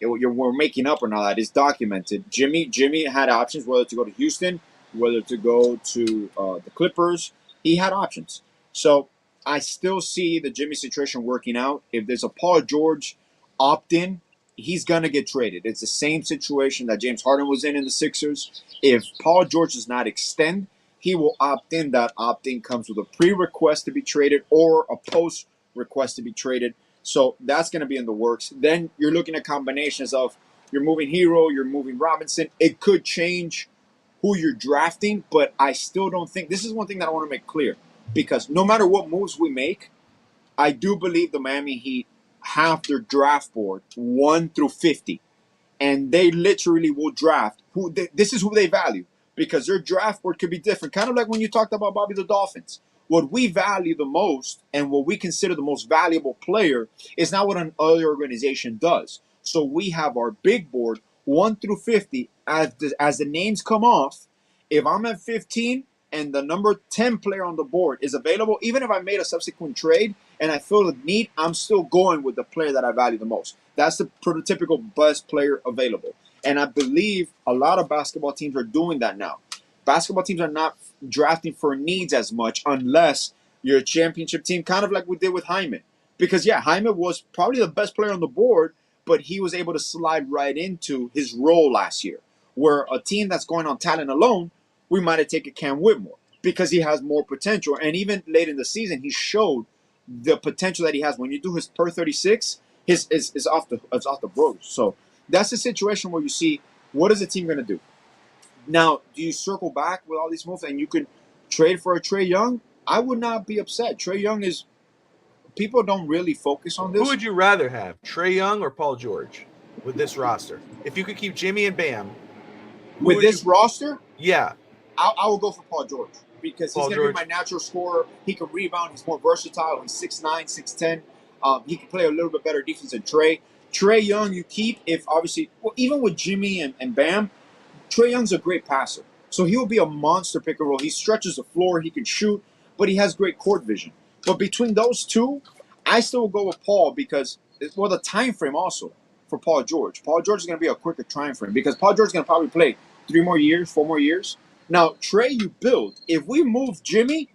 we're making up or not. That is documented. Jimmy had options whether to go to Houston, whether to go to the Clippers. He had options. So I still see the Jimmy situation working out. If there's a Paul George opt-in, he's going to get traded. It's the same situation that James Harden was in the Sixers. If Paul George does not extend, he will opt in. That opt-in comes with a pre-request to be traded or a post-request to be traded. So that's going to be in the works. Then you're looking at combinations of you're moving Hero, you're moving Robinson. It could change who you're drafting, but I still don't think – this is one thing that I want to make clear because no matter what moves we make, I do believe the Miami Heat have their draft board 1 through 50, and they literally will draft this is who they value because their draft board could be different, kind of like when you talked about Bobby the Dolphins. What we value the most and what we consider the most valuable player is not what another organization does. So we have our big board 1 through 50 as the names come off. If I'm at 15 and the number 10 player on the board is available, even if I made a subsequent trade and I feel the need, I'm still going with the player that I value the most. That's the prototypical best player available. And I believe a lot of basketball teams are doing that now. Basketball teams are not drafting for needs as much unless you're a championship team, kind of like we did with Hyman. Because, Hyman was probably the best player on the board, but he was able to slide right into his role last year. Where a team that's going on talent alone, we might have taken Cam Whitmore because he has more potential. And even late in the season, he showed the potential that he has. When you do his per 36, his is off the bros. So that's the situation where you see what is the team going to do. Now, do you circle back with all these moves and you could trade for a Trae Young? I would not be upset. Trae Young is – people don't really focus on this. Who would you rather have, Trae Young or Paul George with this roster? If you could keep Jimmy and Bam. With this roster? Yeah. I will go for Paul George because he's going to be my natural scorer. He can rebound. He's more versatile. He's 6'9", 6'10". He can play a little bit better defense than Trae. Trae Young you keep if obviously – even with Jimmy and Bam, Trae Young's a great passer. So he will be a monster pick and roll. He stretches the floor. He can shoot, but he has great court vision. But between those two, I still will go with Paul because the time frame also for Paul George. Paul George is going to be a quicker time frame because Paul George is going to probably play 3 more years, 4 more years. Now, Trey, you build. If we move Jimmy,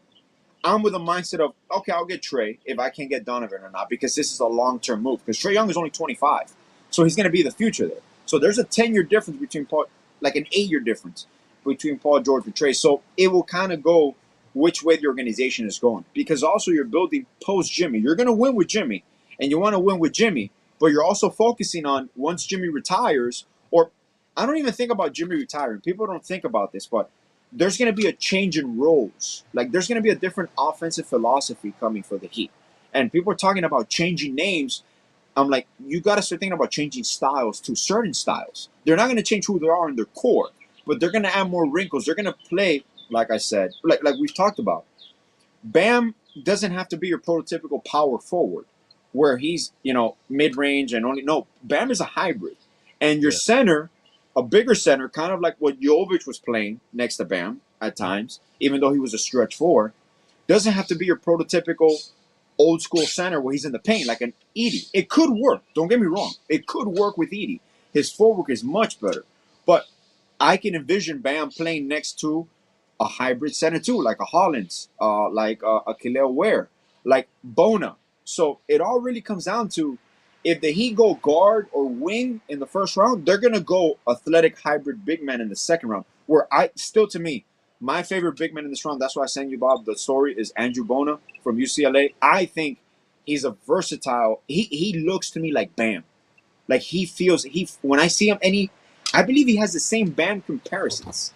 I'm with a mindset of, okay, I'll get Trey if I can get Donovan or not, because this is a long-term move. Because Trey Young is only 25, so he's going to be the future there. So there's a 10-year difference between Paul, like an 8-year difference between Paul George and Trey. So it will kind of go which way the organization is going. Because also you're building post-Jimmy. You're going to win with Jimmy, and you want to win with Jimmy, but you're also focusing on once Jimmy retires, or I don't even think about Jimmy retiring. People don't think about this, but there's going to be a change in roles. Like, there's going to be a different offensive philosophy coming for the Heat. And people are talking about changing names. I'm like, you got to start thinking about changing styles to certain styles. They're not going to change who they are in their core, but they're going to add more wrinkles. They're going to play, like I said, like we've talked about. Bam doesn't have to be your prototypical power forward where he's, mid-range and only. No, Bam is a hybrid. And your center, a bigger center, kind of like what Jovic was playing next to Bam at times, even though he was a stretch four, doesn't have to be your prototypical old school center where he's in the paint like an Edie. It could work. Don't get me wrong. It could work with Edie. His footwork is much better. But I can envision Bam playing next to a hybrid center too, like a Hollins, like a Kel'el Ware, like Bona. So it all really comes down to, if the Heat go guard or wing in the first round, they're going to go athletic hybrid big man in the second round. Where to me, my favorite big man in this round, that's why I sent you, Bob, the story, is Andrew Bona from UCLA. I think he's a versatile, he looks to me like Bam. Like when I see him, I believe he has the same Bam comparisons.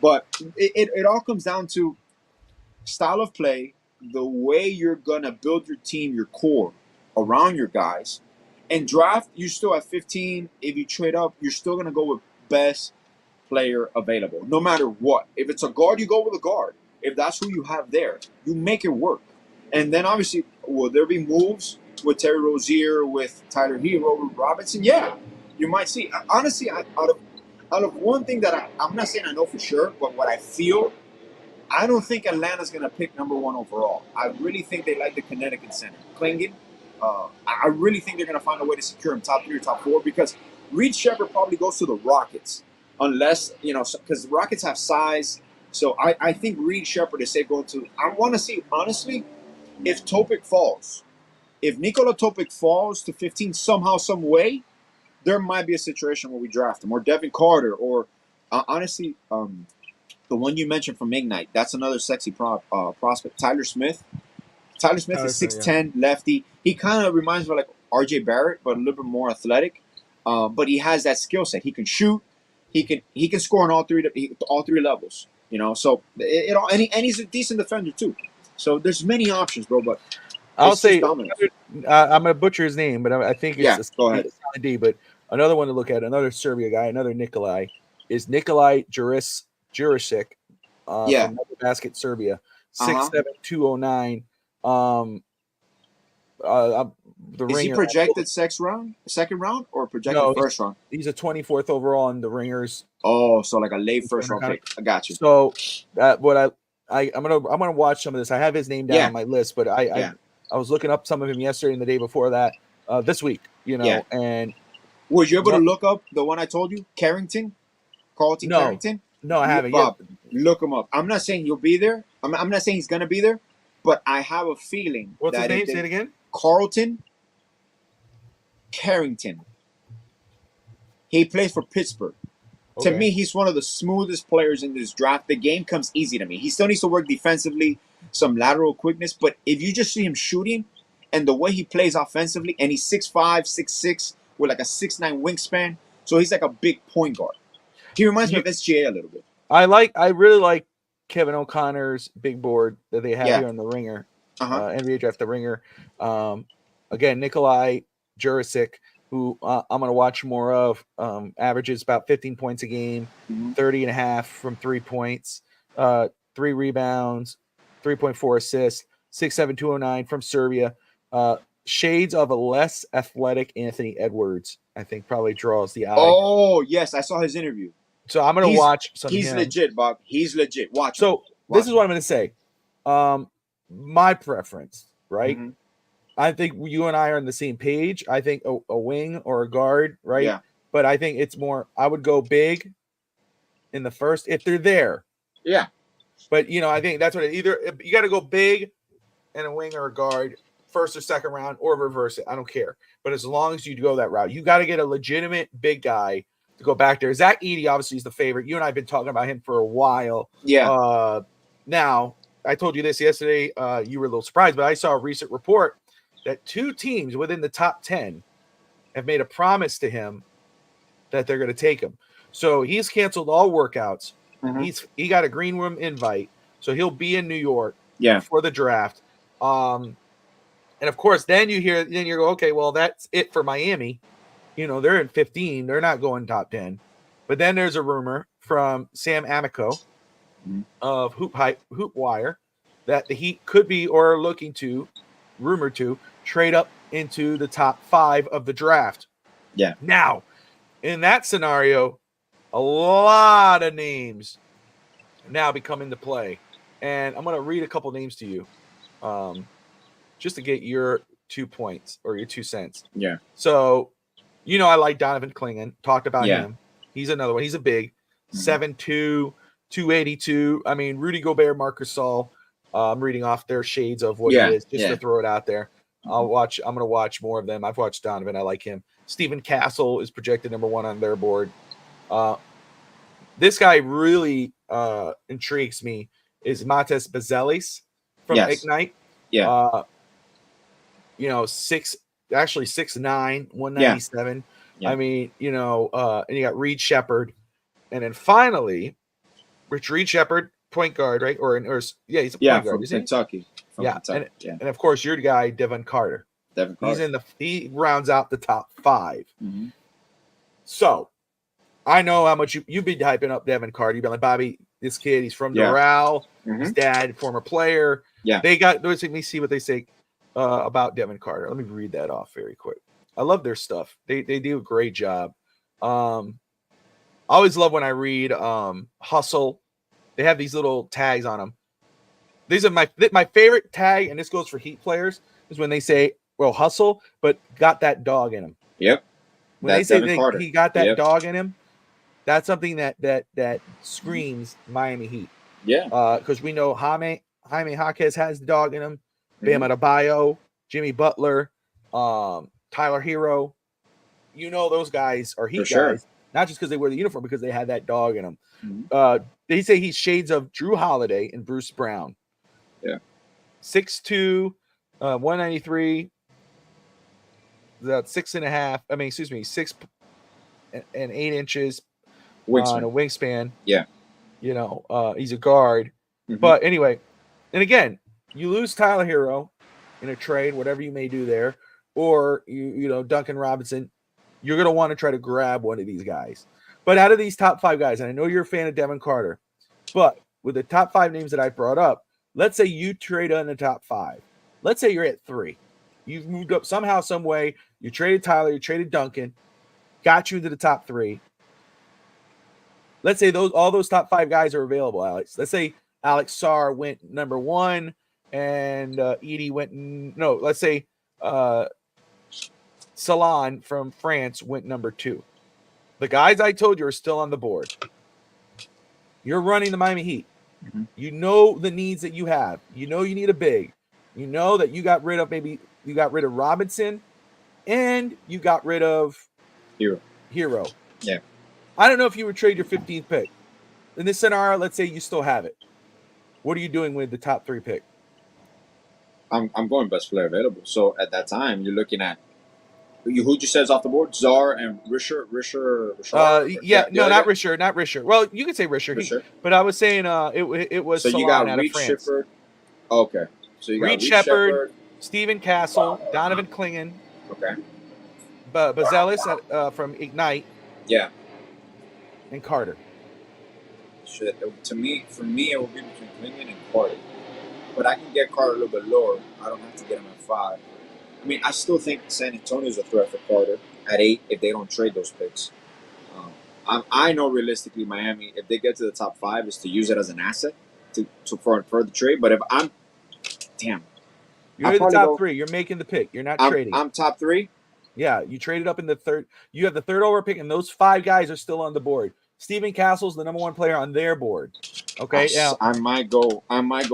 But it all comes down to style of play, the way you're going to build your team, your core around your guys. And draft, you're still at 15. If you trade up, you're still going to go with best player available, no matter what. If it's a guard, you go with a guard. If that's who you have there, you make it work. And then obviously, will there be moves with Terry Rozier, with Tyler Hero, with Robinson? Yeah, you might see. Honestly, out of one thing that I'm not saying I know for sure, but what I feel, I don't think Atlanta's going to pick number 1 overall. I really think they like the Connecticut center, Klingen. I really think they're going to find a way to secure him top 3 or top 4, because Reed Shepherd probably goes to the Rockets, unless, because the Rockets have size. So I think Reed Shepherd is safe going to. I want to see, honestly, if Topic falls. If Nikola Topic falls to 15 somehow, some way, there might be a situation where we draft him, or Devin Carter, or honestly, the one you mentioned from Ignite. That's another sexy prospect. Tyler Smith. Tyler Smith is 6'10", lefty. He kind of reminds me of like R.J. Barrett, but a little bit more athletic. But he has that skill set. He can shoot. He can score on all three levels. So and he's a decent defender too. So there's many options, bro. But I'll say I'm gonna butcher his name, but I think it's go ahead. D. But another one to look at, another Serbia guy, another Nikolai, is Nikolai Jurisic from Basket, Serbia, 6'7", 209. Is he projected second round, or projected first round? He's a 24th overall in the Ringers. Oh, so like a late first round pick. I got you. So I'm gonna watch some of this. I have his name down on my list, but I was looking up some of him yesterday and the day before that, this week. And were you able to look up the one I told you, Carrington? Carrington? No, I haven't. Bob, look him up. I'm not saying you'll be there. I'm not saying he's gonna be there, but I have a feeling. What's his name? Say it again. Carlton Carrington. He plays for Pittsburgh. Okay. To me, he's one of the smoothest players in this draft. The game comes easy to me. He still needs to work defensively, some lateral quickness, but if you just see him shooting and the way he plays offensively, and he's 6'5", 6'6", with like a 6'9" wingspan, so he's like a big point guard. He reminds me of SGA a little bit. I really like Kevin O'Connor's big board that they have here on the Ringer. NBA Draft, the Ringer. Again, Nikolai Jurisic, who I'm going to watch more of, averages about 15 points a game, 30 and a half from 3 points, 3 rebounds, 3.4 assists, 6'7", 209 from Serbia. Shades of a less athletic Anthony Edwards, I think, probably draws the eye. Oh, yes. I saw his interview. So I'm going to watch some of him. He's legit, Bob. He's legit. Watch him. So this is what I'm going to say. My preference, right? Mm-hmm. I think you and I are on the same page. I think a wing or a guard, right? Yeah. But I think it's more, I would go big in the first if they're there. Yeah. But I think that's what either you got to go big and a wing or a guard first or second round or reverse it. I don't care. But as long as you go that route, you got to get a legitimate big guy to go back there. Zach Edey obviously is the favorite. You and I have been talking about him for a while. Yeah. Now, I told you this yesterday. You were a little surprised, but I saw a recent report that 2 teams within the top 10 have made a promise to him that they're going to take him. So he's canceled all workouts. Mm-hmm. He got a green room invite, so he'll be in New York for the draft. And of course, then you go, okay, well, that's it for Miami. They're in 15. They're not going top 10. But then there's a rumor from Sam Amico of Hoop Wire that the Heat could be or are looking to, rumored to, trade up into the top 5 of the draft. Yeah. Now, in that scenario, a lot of names now become into play. And I'm going to read a couple names to you just to get your 2 points or your 2 cents. Yeah. So, I like Donovan Clingan. Talked about him. He's another one. He's a big 7'2", 282. I mean, Rudy Gobert, Marc Gasol. I'm reading off their shades of what he is just to throw it out there. I'm going to watch more of them. I've watched Donovan. I like him. Stephen Castle is projected number 1 on their board. This guy really intrigues me is Matas Bazelis from Ignite. Yeah. 6'9", 197. Yeah. I mean, and you got Reed Shepherd. And then finally, Reed Shepherd, point guard, right? He's a point guard, from Kentucky. And of course, your guy, Devin Carter. He rounds out the top 5. Mm-hmm. So I know how much you've been hyping up Devin Carter. You've been like, Bobby, this kid, he's from Doral. His dad, former player. Yeah. Let me see what they say about Devin Carter. Let me read that off very quick. I love their stuff. They do a great job. I always love when I read Hustle. They have these little tags on them. These are my favorite tag, and this goes for Heat players, is when they say, well, hustle, but got that dog in him. Yep. When they say he got that dog in him, that's something that screams Miami Heat. Yeah. Because we know Jaime Jaquez has the dog in him. Bam Adebayo, Jimmy Butler, Tyler Hero. Those guys are Heat guys, not just because they wear the uniform, because they had that dog in them. Mm-hmm. They say he's shades of Drew Holiday and Bruce Brown. Yeah. 6'2", 193. That's 6.5. 6 and 8 inches on a wingspan. Yeah. He's a guard. Mm-hmm. But anyway, and again, you lose Tyler Hero in a trade, whatever you may do there, or Duncan Robinson, you're going to want to try to grab one of these guys. But out of these top 5 guys, and I know you're a fan of Devin Carter, but with the top 5 names that I brought up, let's say you trade on the top 5. Let's say you're at 3. You've moved up somehow, some way. You traded Tyler, you traded Duncan, got you into the top 3. Let's say all those top 5 guys are available, Alex. Let's say Alex Sarr went number 1 and Edey went no. Let's say Salon from France went number 2. The guys I told you are still on the board. You're running the Miami Heat. Mm-hmm. You know the needs that you have. You know you need a big. You know that you got rid of Robinson, and you got rid of Hero. Yeah. I don't know if you would trade your 15th pick. In this scenario, let's say you still have it. What are you doing with the top 3 pick? I'm going best player available. So at that time, you're looking at who'd you say is off the board? Czar and Risher. Not Risher. Well, you could say Risher. But I was saying it was. So you got Reed Shepherd. Okay. So you got Reed Shepherd, Stephen Castle, Donovan Clingan. Okay. Bazelis from Ignite. Yeah. And Carter. For me, it would be between Clingan and Carter. But I can get Carter a little bit lower. I don't have to get him at 5. I mean, I still think San Antonio's a threat for Carter at 8 if they don't trade those picks. I know realistically Miami, if they get to the top 5, is to use it as an asset for the trade. But if I'm, you're in the top 3. You're making the pick. You're not trading. I'm top 3. Yeah, you traded up in the 3rd. You have the 3rd over pick, and those 5 guys are still on the board. Steven Castle's the number 1 player on their board. Okay, now I might go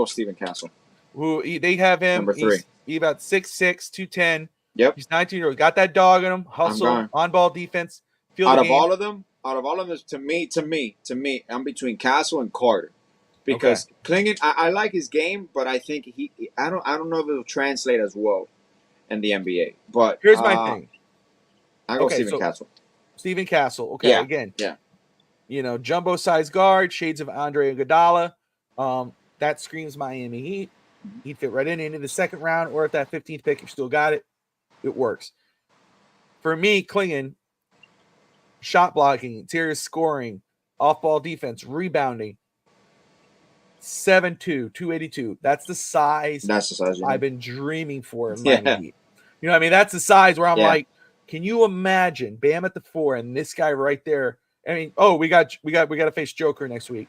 Steven Castle. They have him. Number 3. He's about 6'6", 210. Yep. He's 19-year-old. Got that dog in him. Hustle, on-ball defense. Out of all of them, to me, I'm between Castle and Carter. Because Klingon, I like his game, but I think I don't know if it'll translate as well in the NBA. But here's my thing. I go Steven Castle. Steven Castle. Okay, again. Yeah. Jumbo size guard, shades of Andre Iguodala. That screams Miami Heat. He'd fit right into the second round, or if that 15th pick, you still got it. It works. For me, Klingon, shot blocking, interior scoring, off-ball defense, rebounding, 7'2", 282. That's the size. I've been dreaming for in Miami Heat. What I mean? That's the size where I'm like, can you imagine Bam at the 4 and this guy right there? I mean, we got to face Joker next week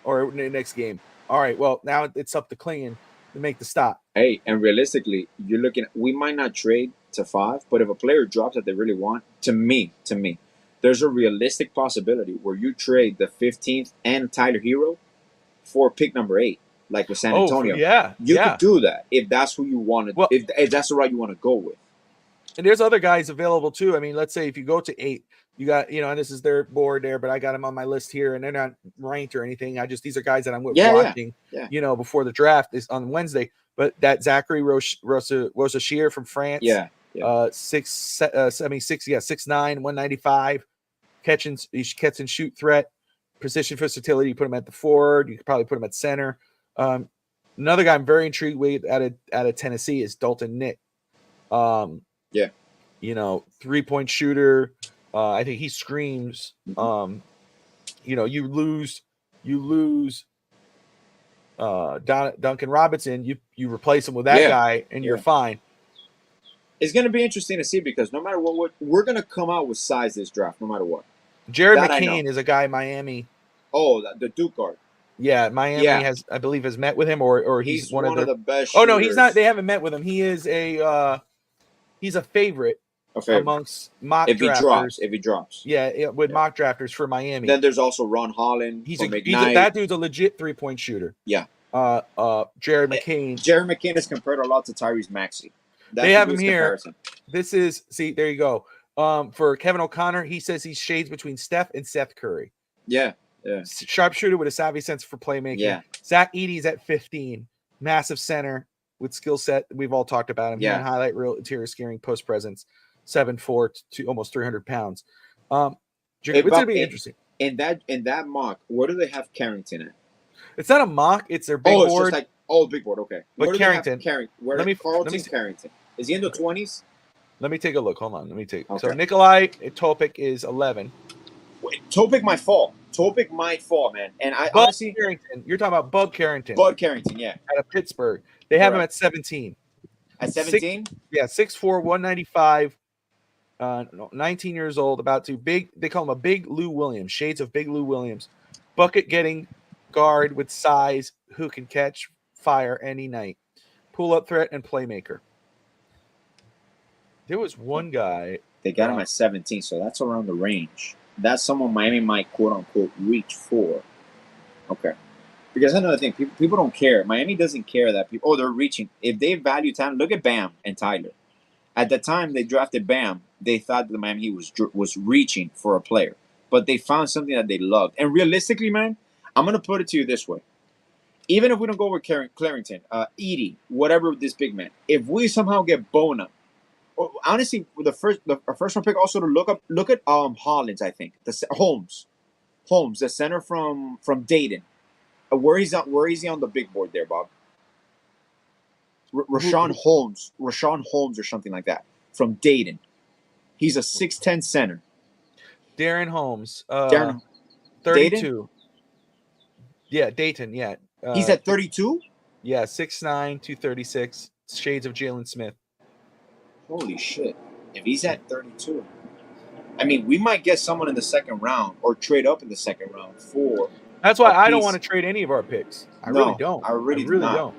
or next game. All right, well, now it's up to Klingon to make the stop. Hey, and realistically, you're looking. We might not trade to 5, but if a player drops that they really want, to me, there's a realistic possibility where you trade the 15th and Tyler Hero for pick number 8, like with San Antonio. You could do that if that's who you want to. Well, if that's the route you want to go with. And there's other guys available too. I mean, let's say if you go to 8, you got and this is their board there, but I got them on my list here, and they're not ranked or anything. These are guys that I'm watching. Before the draft is on Wednesday. But that Zachary Rosa-Shear from France. 6'9", 195, catch and shoot threat, position versatility. You put him at the forward. You could probably put him at center. Another guy I'm very intrigued with out of Tennessee is Dalton Nick. 3-point shooter. I think he screams. You lose Duncan Robinson. You replace him with that guy, and you're fine. It's going to be interesting to see because no matter what we're going to come out with size this draft, no matter what. Jared McCain is a guy Miami. Oh, the Duke guard. Yeah, Miami has met with him, or he's one of the best. Oh no, he's not. They haven't met with him. He is he's a favorite amongst mock drafters. If he drops. Yeah, with mock drafters for Miami. Then there's also Ron Holland. That dude's a legit 3-point shooter. Yeah. Jared McCain. Jared McCain is compared a lot to Tyrese Maxey. They have him here. This is there you go. For Kevin O'Connor, he says he shades between Steph and Seth Curry. Yeah. Sharpshooter with a savvy sense for playmaking. Yeah. Zach Edey's at 15. Massive center with skill set. We've all talked about him. Yeah. Highlight reel, interior scaring, post presence. 7'4" to almost 300 pounds. It's gonna be interesting. In that mock, where do they have Carrington at? It's not a mock. It's their big board. Just big board. Okay. But Carrington. Carrington. Is he in the 20s? Let me take a look. Hold on. Let me take. Okay. So Nikolai Topic is 11. Wait, Topic might fall. Man. And I honestly, Carrington. You're talking about Bud Carrington. Bud Carrington, yeah. Out of Pittsburgh. They have him at 17. At 17? 6'4", 195. 19 years old, about to big. They call him a big Lou Williams. Shades of big Lou Williams. Bucket getting guard with size who can catch fire any night. Pull up threat and playmaker. There was one guy. They got him at 17, so that's around the range. That's someone Miami might quote unquote reach for. Okay. Because another thing, people don't care. Miami doesn't care that people. They're reaching. If they value talent, look at Bam and Tyler. At the time they drafted Bam, they thought that the Miami Heat was reaching for a player, but they found something that they loved. And realistically, man, I'm gonna put it to you this way: even if we don't go with Clarington, Edey, whatever this big man, if we somehow get Bona, honestly, the first round pick, also to look at Hollins, I think Holmes, the center from Dayton. Where is he on the big board there, Bob? Rashawn Holmes or something like that from Dayton. He's a 6'10" center. Darren Holmes. 32. Dayton? Yeah, Dayton, yeah. He's at 32? Yeah, 6'9", 236. Shades of Jalen Smith. Holy shit. If he's at 32. I mean, we might get someone in the second round or trade up in the second round for. That's why I don't want to trade any of our picks. I really don't. I really don't.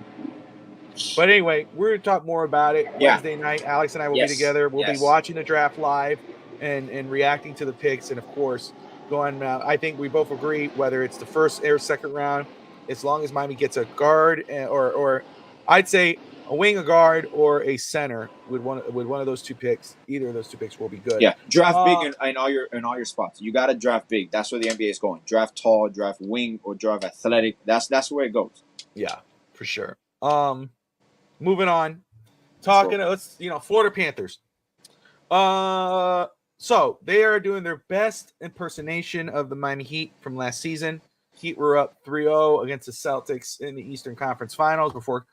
But anyway, we're going to talk more about it Wednesday night. Alex and I will be together. We'll be watching the draft live and reacting to the picks. And, of course, going. I think we both agree whether it's the first or second round, as long as Miami gets a guard or I'd say a wing, a guard, or a center with one of those two picks. Either of those two picks will be good. Yeah, draft big in all your spots. You got to draft big. That's where the NBA is going. Draft tall, draft wing, or draft athletic. That's where it goes. Yeah, for sure. Moving on, talking. Let's Florida Panthers. So they are doing their best impersonation of the Miami Heat from last season. Heat were up 3-0 against the Celtics in the Eastern Conference Finals before,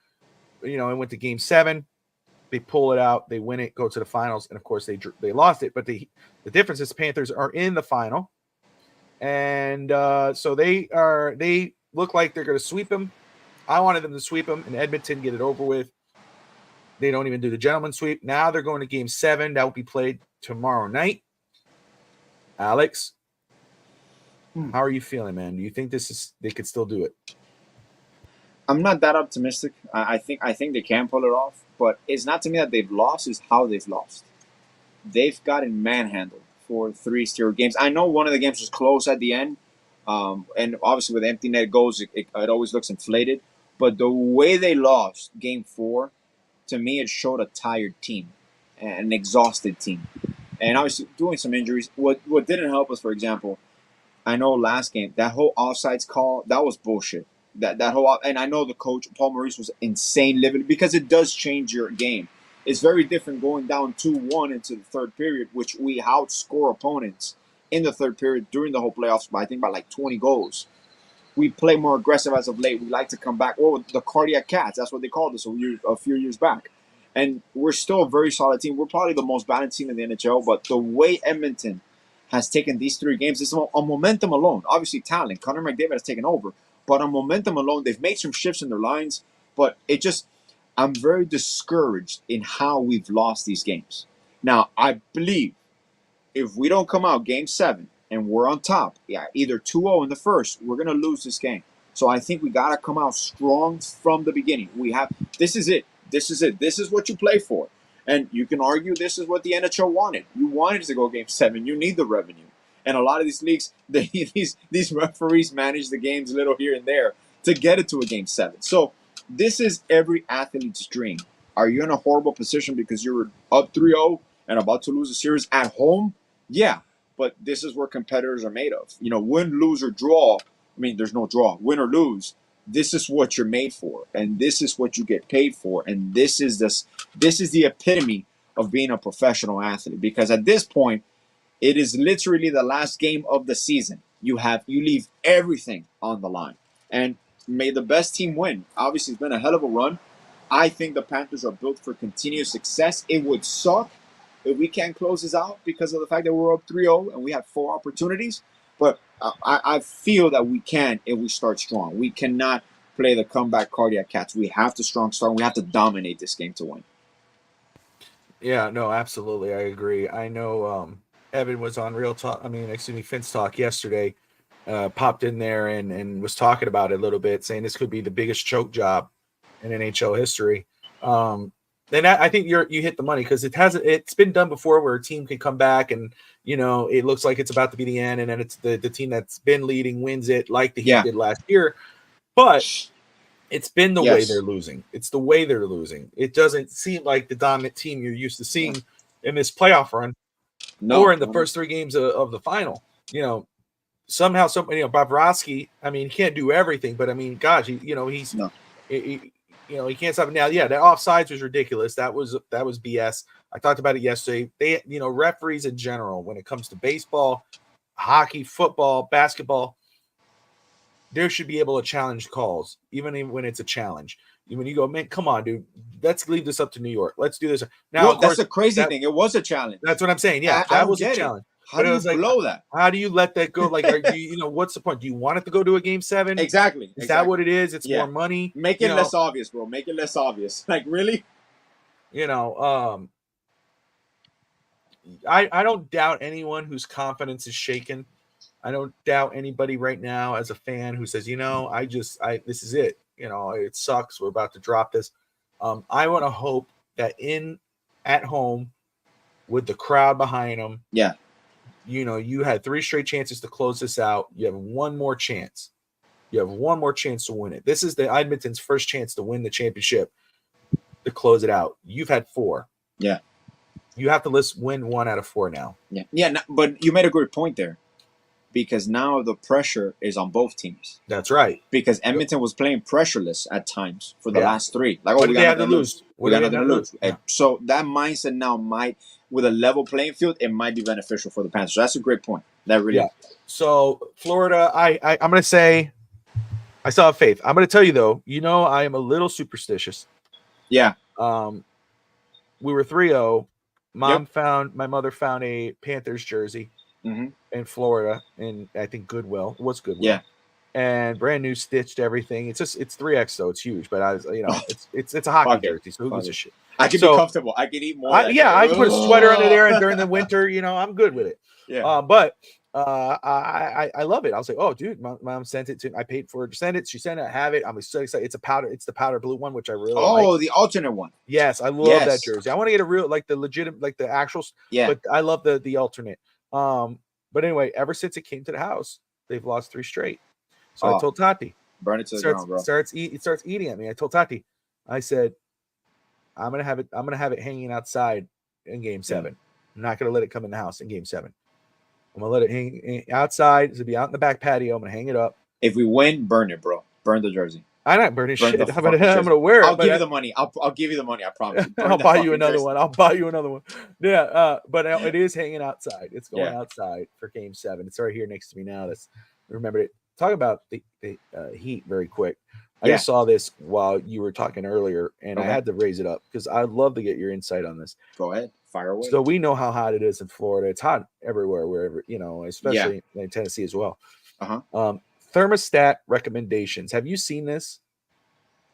it went to Game 7. They pull it out, they win it, go to the finals, and of course they lost it. But the difference is Panthers are in the final, and so they look like they're going to sweep them. I wanted them to sweep them in Edmonton, get it over with. They don't even do the gentleman sweep. Now they're going to Game 7. That will be played tomorrow night. Alex, how are you feeling, man? Do you think they could still do it? I'm not that optimistic. I think they can pull it off, but it's not to me that they've lost. It's how they've lost. They've gotten manhandled for 3 straight games. I know one of the games was close at the end, and obviously with empty net goals, it always looks inflated. But the way they lost Game 4, to me, it showed a tired team, an exhausted team, and obviously doing some injuries. What didn't help us, for example, I know last game that whole offsides call, that was bullshit. That whole, and I know the coach Paul Maurice was insane livid because it does change your game. It's very different going down 2-1 into the third period, which we outscore opponents in the third period during the whole playoffs by like 20 goals. We play more aggressive as of late. We like to come back. Well, the cardiac cats, that's what they called us a few years back. And we're still a very solid team. We're probably the most balanced team in the NHL, but the way Edmonton has taken these 3 games, it's on momentum alone. Obviously, talent. Connor McDavid has taken over. But on momentum alone, they've made some shifts in their lines. But I'm very discouraged in how we've lost these games. Now, I believe if we don't come out Game 7 and we're on top, either 2-0 in the first, we're going to lose this game. So I think we got to come out strong from the beginning. This is it. This is what you play for. And you can argue this is what the NHL wanted. You wanted to go Game 7. You need the revenue. And a lot of these leagues, these referees manage the games a little here and there to get it to a Game 7. So this is every athlete's dream. Are you in a horrible position because you're up 3-0 and about to lose a series at home? Yeah, but this is where competitors are made of. Win, lose, or draw. I mean, there's no draw. Win or lose. This is what you're made for, and this is what you get paid for, and this is the epitome of being a professional athlete. Because at this point, it is literally the last game of the season. You leave everything on the line. And may the best team win. Obviously, it's been a hell of a run. I think the Panthers are built for continuous success. It would suck if we can't close this out because of the fact that we're up 3-0 and we have 4 opportunities. But I feel that we can if we start strong. We cannot play the comeback cardiac cats. We have to strong start. We have to dominate this game to win. Yeah, no, absolutely. I agree. I know Evan was on Fin's Talk yesterday, popped in there and was talking about it a little bit, saying this could be the biggest choke job in NHL history. Then I think you hit the money because it's been done before where a team can come back and it looks like it's about to be the end, and then it's the team that's been leading wins it like the Heat did last year. But it's been the way they're losing. It's the way they're losing. It doesn't seem like the dominant team you're used to seeing in this playoff run or in the first 3 games of the final. Somehow, Bobrovsky, he can't do everything, but gosh, he's he can't stop it now. Yeah, that offsides was ridiculous. That was BS. I talked about it yesterday. They, referees in general, when it comes to baseball, hockey, football, basketball, there should be able to challenge calls, even when it's a challenge. When you go, man, come on, dude, let's leave this up to New York. Let's do this. Now, that's the crazy thing. It was a challenge. That's what I'm saying. Yeah, that was a challenge. How do you blow that? How do you let that go? Like, what's the point? Do you want it to go to a Game 7? Exactly. Is that what it is? It's more money. Make it less obvious, bro. Make it less obvious. Like, really? I don't doubt anyone whose confidence is shaken. I don't doubt anybody right now as a fan who says, this is it. It sucks. We're about to drop this. I want to hope that at home with the crowd behind them, You had 3 straight chances to close this out. You have one more chance. You have one more chance to win it. This is the Edmonton's first chance to win the championship to close it out. You've had 4. Yeah. You have to win 1 out of 4 now. Yeah. Yeah. But you made a great point there, because now the pressure is on both teams. That's right. Because Edmonton was playing pressureless at times for the last 3. Like, what did they have to lose? We got nothing to lose. Yeah. So that mindset now might, with a level playing field, it might be beneficial for the Panthers. So that's a great point. That really. Yeah. So Florida, I'm going to say, I still have faith. I'm going to tell you though, I am a little superstitious. Yeah. We were 3-0. My mother found a Panthers jersey in Florida, and I think Goodwill. It was Goodwill. Yeah. And brand new, stitched everything. It's 3X though. It's huge, but it's a hockey jersey. So who gives a shit? I can be comfortable. I can eat more. I can put a sweater under there, and during the winter, I'm good with it. Yeah. But I love it. I was like, oh, dude, mom sent it to. I paid for her to send it. She sent it. I have it. I'm so excited. It's the powder blue one, which I really like. The alternate one. Yes, I love that jersey. I want to get a real, like the legitimate, like the actual. Yeah. But I love the alternate. But anyway, ever since it came to the house, they've lost 3 straight. So I told Tati, burn it to the ground, bro. It starts eating at me. I told Tati, I said, I'm gonna have it hanging outside in Game 7. I'm not gonna let it come in the house in Game 7. I'm gonna let it hang outside. It'll be out in the back patio. I'm gonna hang it up. If we win, burn it, bro. Burn the jersey. I'm not burning shit. I'm gonna wear it. I'll give you the money. I'll give you the money. I promise. I'll buy you another one. I'll buy you another one. Yeah. But it is hanging outside. It's going outside for Game 7. It's right here next to me now. Remember it. Talk about the heat very quick. I just saw this while you were talking earlier, and I had to raise it up because I'd love to get your insight on this. Go ahead. Fire away. So we know how hot it is in Florida. It's hot everywhere, wherever, especially in Tennessee as well. Thermostat recommendations. Have you seen this?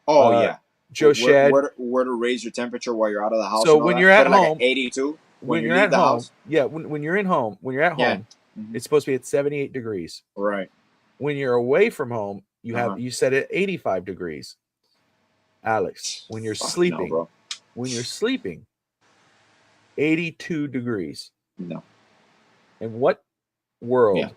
Oh, yeah. Joe Shad. Where to raise your temperature while you're out of the house. So when you're at home. Like 82. When you're at home. Yeah, when you're at home, it's supposed to be at 78 degrees. Right. When you're away from home, you set it 85 degrees. Alex, when you're sleeping, 82 degrees. No. In what world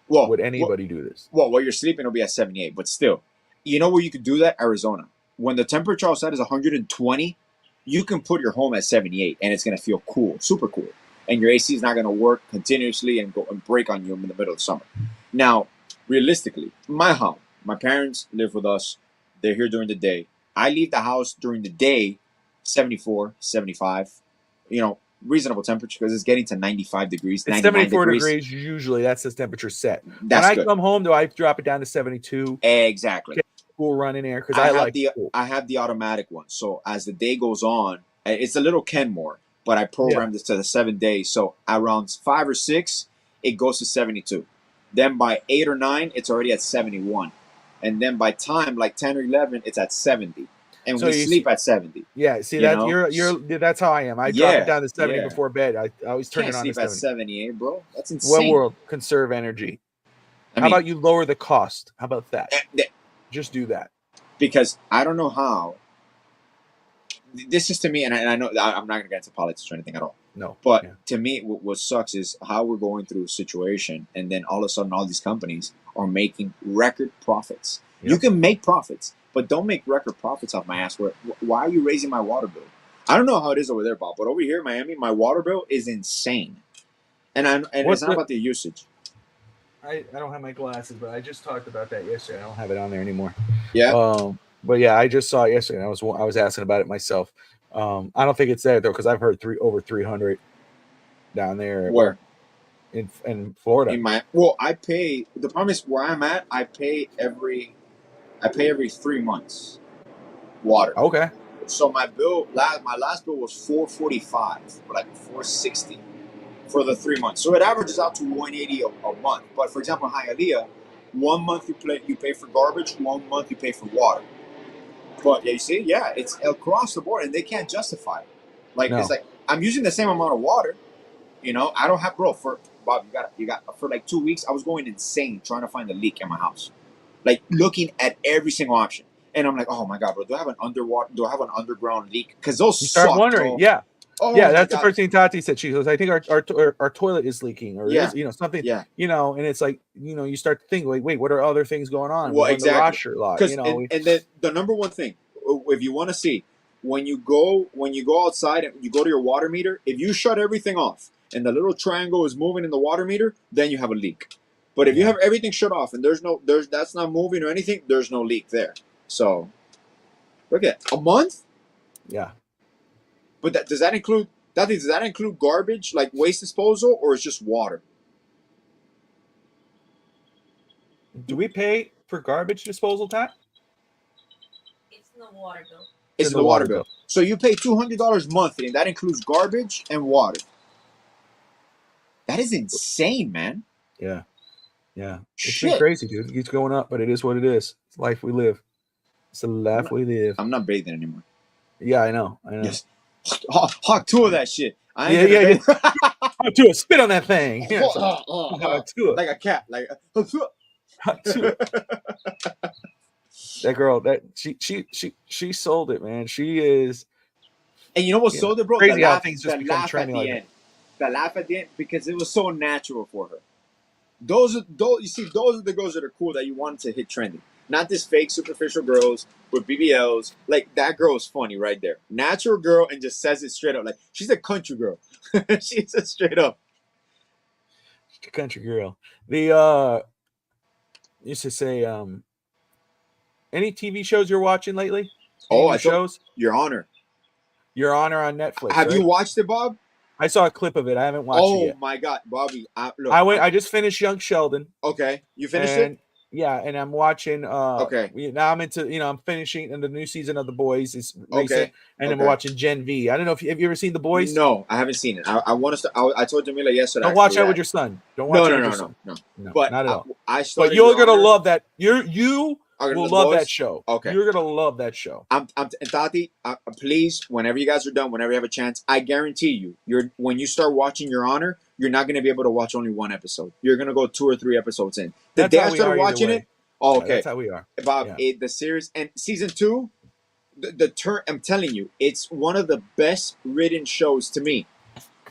would anybody do this? Well, while you're sleeping, it'll be at 78, but still. You know where you could do that? Arizona. When the temperature outside is 120, you can put your home at 78, and it's going to feel cool, super cool. And your AC is not going to work continuously and go and break on you in the middle of the summer. Now, realistically, my home, my parents live with us. They're here during the day. I leave the house during the day, 74, 75, reasonable temperature because it's getting to 95 degrees. It's 74 degrees usually. That's the temperature set. When I come home, do I drop it down to 72? Exactly. Cool running air because I have the automatic one. So as the day goes on, it's a little Kenmore, but I programmed this to the 7 days. So around 5 or 6, it goes to 72. Then by 8 or 9, it's already at 71. And then by time, like 10 or 11, it's at 70. And we sleep at 70. Yeah, see that that's how I am. I drop it down to 70 before bed. I always turn it on to 70. Sleep at 78, bro. That's insane. What world? Conserve energy. How about you lower the cost? How about that? Just do that. Because I don't know how. This is to me, and I know I'm not going to get into politics or anything at all. No. But to me, what sucks is how we're going through a situation, and then all of a sudden, all these companies are making record profits. Yep. You can make profits, but don't make record profits off my ass. Why are you raising my water bill? I don't know how it is over there, Bob, but over here in Miami, my water bill is insane. And it's not about the usage. I don't have my glasses, but I just talked about that yesterday. I don't have it on there anymore. Yeah. But yeah, I just saw it yesterday. I was asking about it myself. I don't think it's there though, because I've heard over 300 down there. Where? In Florida. I pay. The problem is where I'm at. I pay every 3 months. Water. Okay. So my last bill was $445, like $460 for the 3 months. So it averages out to $180 a month. But for example, in Hialeah, 1 month you pay for garbage, 1 month you pay for water. But you see, it's across the board, and they can't justify it. It's like I'm using the same amount of water. I don't have Bob. You got for like 2 weeks. I was going insane trying to find a leak in my house, like looking at every single option. And I'm like, oh my god, bro, do I have an underground leak? Because those you start wondering, Oh, yeah, my that's the God. first thing Tati said. She goes, "I think our toilet is leaking, or Yeah. something." Yeah. And it's like you start to think, wait, what are other things going on? We Well, run the exactly. roster a lot, Because and then the number one thing, if you want to see, when you go outside and you go to your water meter, if you shut everything off and the little triangle is moving in the water meter, then you have a leak. But if you have everything shut off and that's not moving or anything, there's no leak there. So look at a month. Yeah. But does that include garbage like waste disposal, or it's just water? Do we pay for garbage disposal, Tat? It's in the water bill. So you pay $200 monthly, and that includes garbage and water. That is insane, man. Yeah. It's been Shit. crazy, dude. It keeps going up, but it is what it is. It's life we live. It's the life we live. I'm not bathing anymore. Yeah, I know. Yes. Hawk two of that shit. I ain't Yeah. bathe. Do a spit on that thing. Yeah. Like a cat. Like that girl, that she sold it, man. She is. And you know what sold it, bro? Crazy how things just become laugh trendy at the like end. The laugh at the end, because it was so natural for her. Those are the girls that are cool that you wanted to hit trending. Not this fake superficial girls with BBLs. Like, that girl is funny right there. Natural girl, and just says it straight up. Like, she's a country girl. She's a straight up country girl. The used to say any TV shows you're watching lately? Shows? Your Honor. Your Honor on Netflix. Have you watched it, Bob? I saw a clip of it. I haven't watched it yet. Oh my God, Bobby! I just finished Young Sheldon. Okay, you finished it? Yeah, and I'm watching. Okay. Now I'm into. I'm finishing in the new season of The Boys. It's recent, and I'm watching Gen V. I don't know if have you ever seen The Boys? No, I haven't seen it. I want to. I told Jamila yesterday. Don't watch that with your son. Don't watch it with your son. No. But not at all. I started. But you're gonna love that. You will love that show. Okay. You're gonna love that show. And Tati, please, whenever you guys are done, whenever you have a chance, I guarantee you, when you start watching Your Honor, you're not gonna be able to watch only one episode. You're gonna go 2 or 3 episodes in. The day I started watching it. Oh, okay. That's how we are. Bob, the series and season 2, the turn. I'm telling you, it's one of the best written shows to me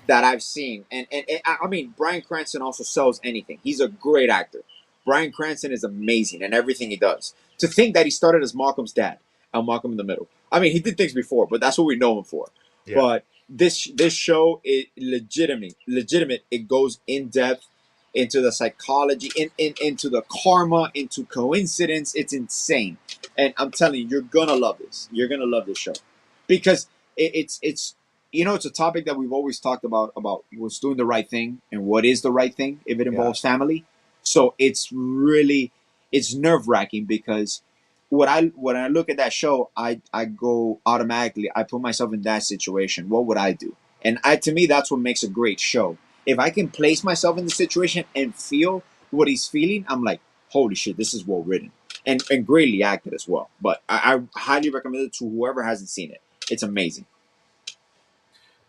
that I've seen. And I mean, Bryan Cranston also sells anything. He's a great actor. Bryan Cranston is amazing in everything he does. To think that he started as Malcolm's dad, Malcolm in the Middle. I mean, he did things before, but that's what we know him for. Yeah. But this show is legitimate. It goes in depth into the psychology, into the karma, into coincidence. It's insane. And I'm telling you, you're gonna love this. You're gonna love this show. Because it's it's a topic that we've always talked about what's doing the right thing and what is the right thing if it involves family. So it's nerve-wracking, because when I look at that show, I go automatically, I put myself in that situation. What would I do? And to me, that's what makes a great show. If I can place myself in the situation and feel what he's feeling, I'm like, holy shit, this is well written. And greatly acted as well. But I highly recommend it to whoever hasn't seen it. It's amazing.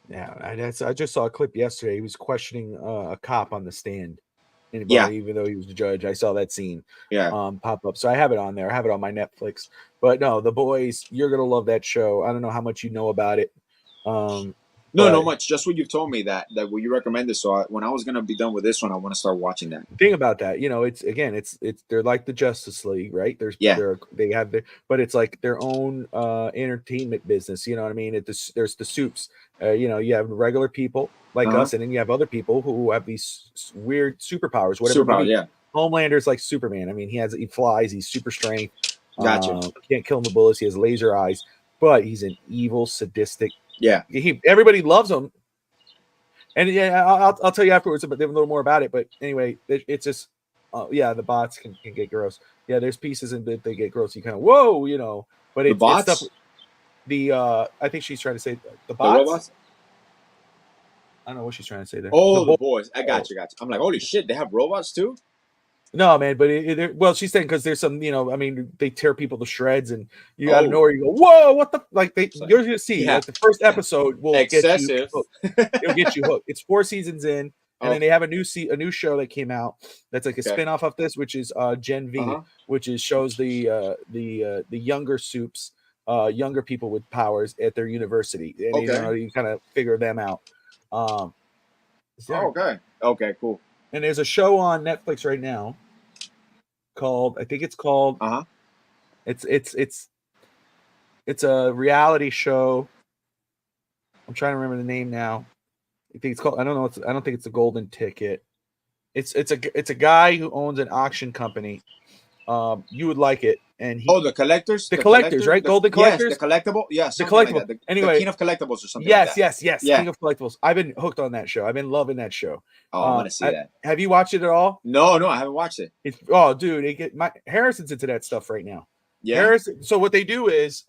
Yeah, I just saw a clip yesterday. He was questioning a cop on the stand. Even though he was the judge, I saw that scene pop up. So I have it on there. I have it on my Netflix. But no, The Boys, you're gonna love that show. I don't know how much you know about it. Not much. Just what you've told me that what you recommended. So when I was gonna be done with this one, I want to start watching that. Thing about that, it's they're like the Justice League, right? But it's like their own entertainment business. You know what I mean? There's the soups. You have regular people like us, and then you have other people who have these weird superpowers. Whatever. Homelander's like Superman. I mean, he flies. He's super strength. Gotcha. Can't kill him with bullets. He has laser eyes, but he's an evil, sadistic. Yeah. Everybody loves him. And I'll tell you afterwards a little more about it. But anyway, it's just, the bots can get gross. Yeah, there's pieces in that they get gross. You kind of whoa, but the bots. It's stuff, I think she's trying to say the bots. The robots? I don't know what she's trying to say there. Oh, the boys. I got you. I'm like, holy shit, they have robots too? No, man, but she's saying because there's some, they tear people to shreds, and you got to know where you go. Whoa, what the you're gonna see. Like the first episode will excessive. Get you hooked. It'll get you hooked. It's 4 seasons in, and then they have a new show that came out that's like a spinoff of this, which is Gen V, which shows the younger soups younger people with powers at their university, and Okay. you kind of figure them out. Okay, cool. And there's a show on Netflix right now called, I think it's called, Uh-huh. it's a reality show. I'm trying to remember the name now. I think it's called, I don't think it's the Golden Ticket. It's a guy who owns an auction company. You would like it. And The collectors? the collectors, right? Golden collectors? Yes, the collectible. Yeah, The something like collectible. that. The Anyway, King of Collectibles or something like yes, that. yes. Yeah. King of Collectibles. I've been hooked on that show. I've been loving that show. Oh, I want to see that. Have you watched it at all? No, I haven't watched it. Dude, Harrison's into that stuff right now. Yeah. Harrison. So what they do is,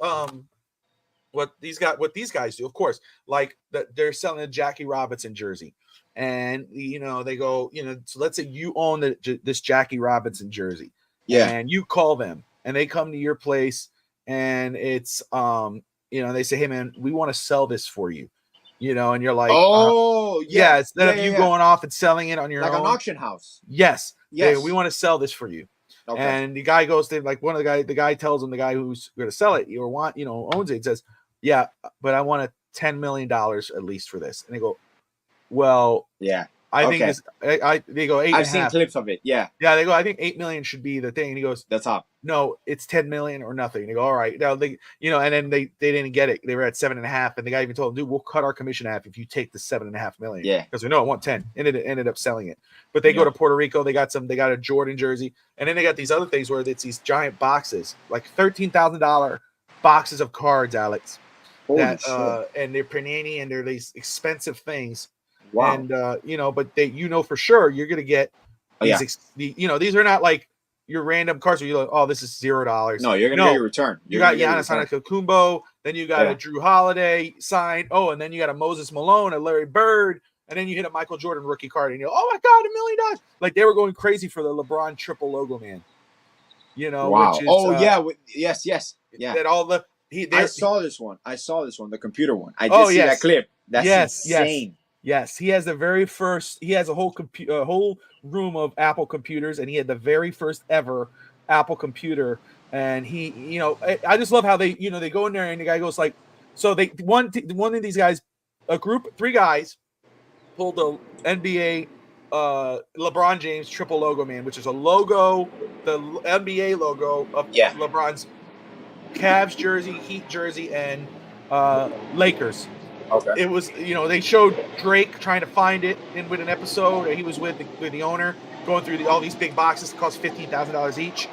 what these guys do, of course, like they're selling a Jackie Robinson jersey, and they go, so let's say you own this Jackie Robinson jersey, and you call them, and they come to your place, and it's they say, hey man, we want to sell this for you, and you're like, instead of you going off and selling it on your own, like an auction house. Yes. We want to sell this for you. Okay. And the guy goes to, like, the guy tells him, the guy who's going to sell it owns it, and says, yeah, but I want $10 million at least for this. And they go, well, yeah, I think this. They go 8.5. I've seen clips of it. Yeah. They go, I think 8 million should be the thing. And he goes, the top. No, it's 10 million or nothing. And they go, all right. Now and then they didn't get it. They were at 7.5, and the guy even told them, dude, we'll cut our commission half if you take the 7.5 million. Yeah, because we know it want 10, and it ended up selling it. But they go to Puerto Rico. They got a Jordan jersey, and then they got these other things where it's these giant boxes, like $13,000 boxes of cards, Alex. Holy that shit. And they're Panini, and they're these expensive things. Wow. And but they, for sure you're gonna get these. These are not like your random cards where you're like, oh, this is $0. No, you're gonna get your return. You got Giannis Antetokounmpo, then you got a Drew Holiday signed. Oh, and then you got a Moses Malone, a Larry Bird, and then you hit a Michael Jordan rookie card, and you're, oh my God, $1 million! Like they were going crazy for the LeBron triple logo man. Wow. Which is, yes. That all the I saw this one. The computer one. I did see that clip. That's insane. Yes, he has the very first. He has a whole room of Apple computers, and he had the very first ever Apple computer. And he, I just love how they go in there, and the guy goes like, so one of these guys, three guys, pulled the NBA LeBron James triple logo man, which is a logo, the NBA logo of LeBron's Cavs jersey, Heat jersey, and Lakers. Okay. It was, they showed Drake trying to find it with an episode. He was with the owner going through all these big boxes that cost $15,000 each.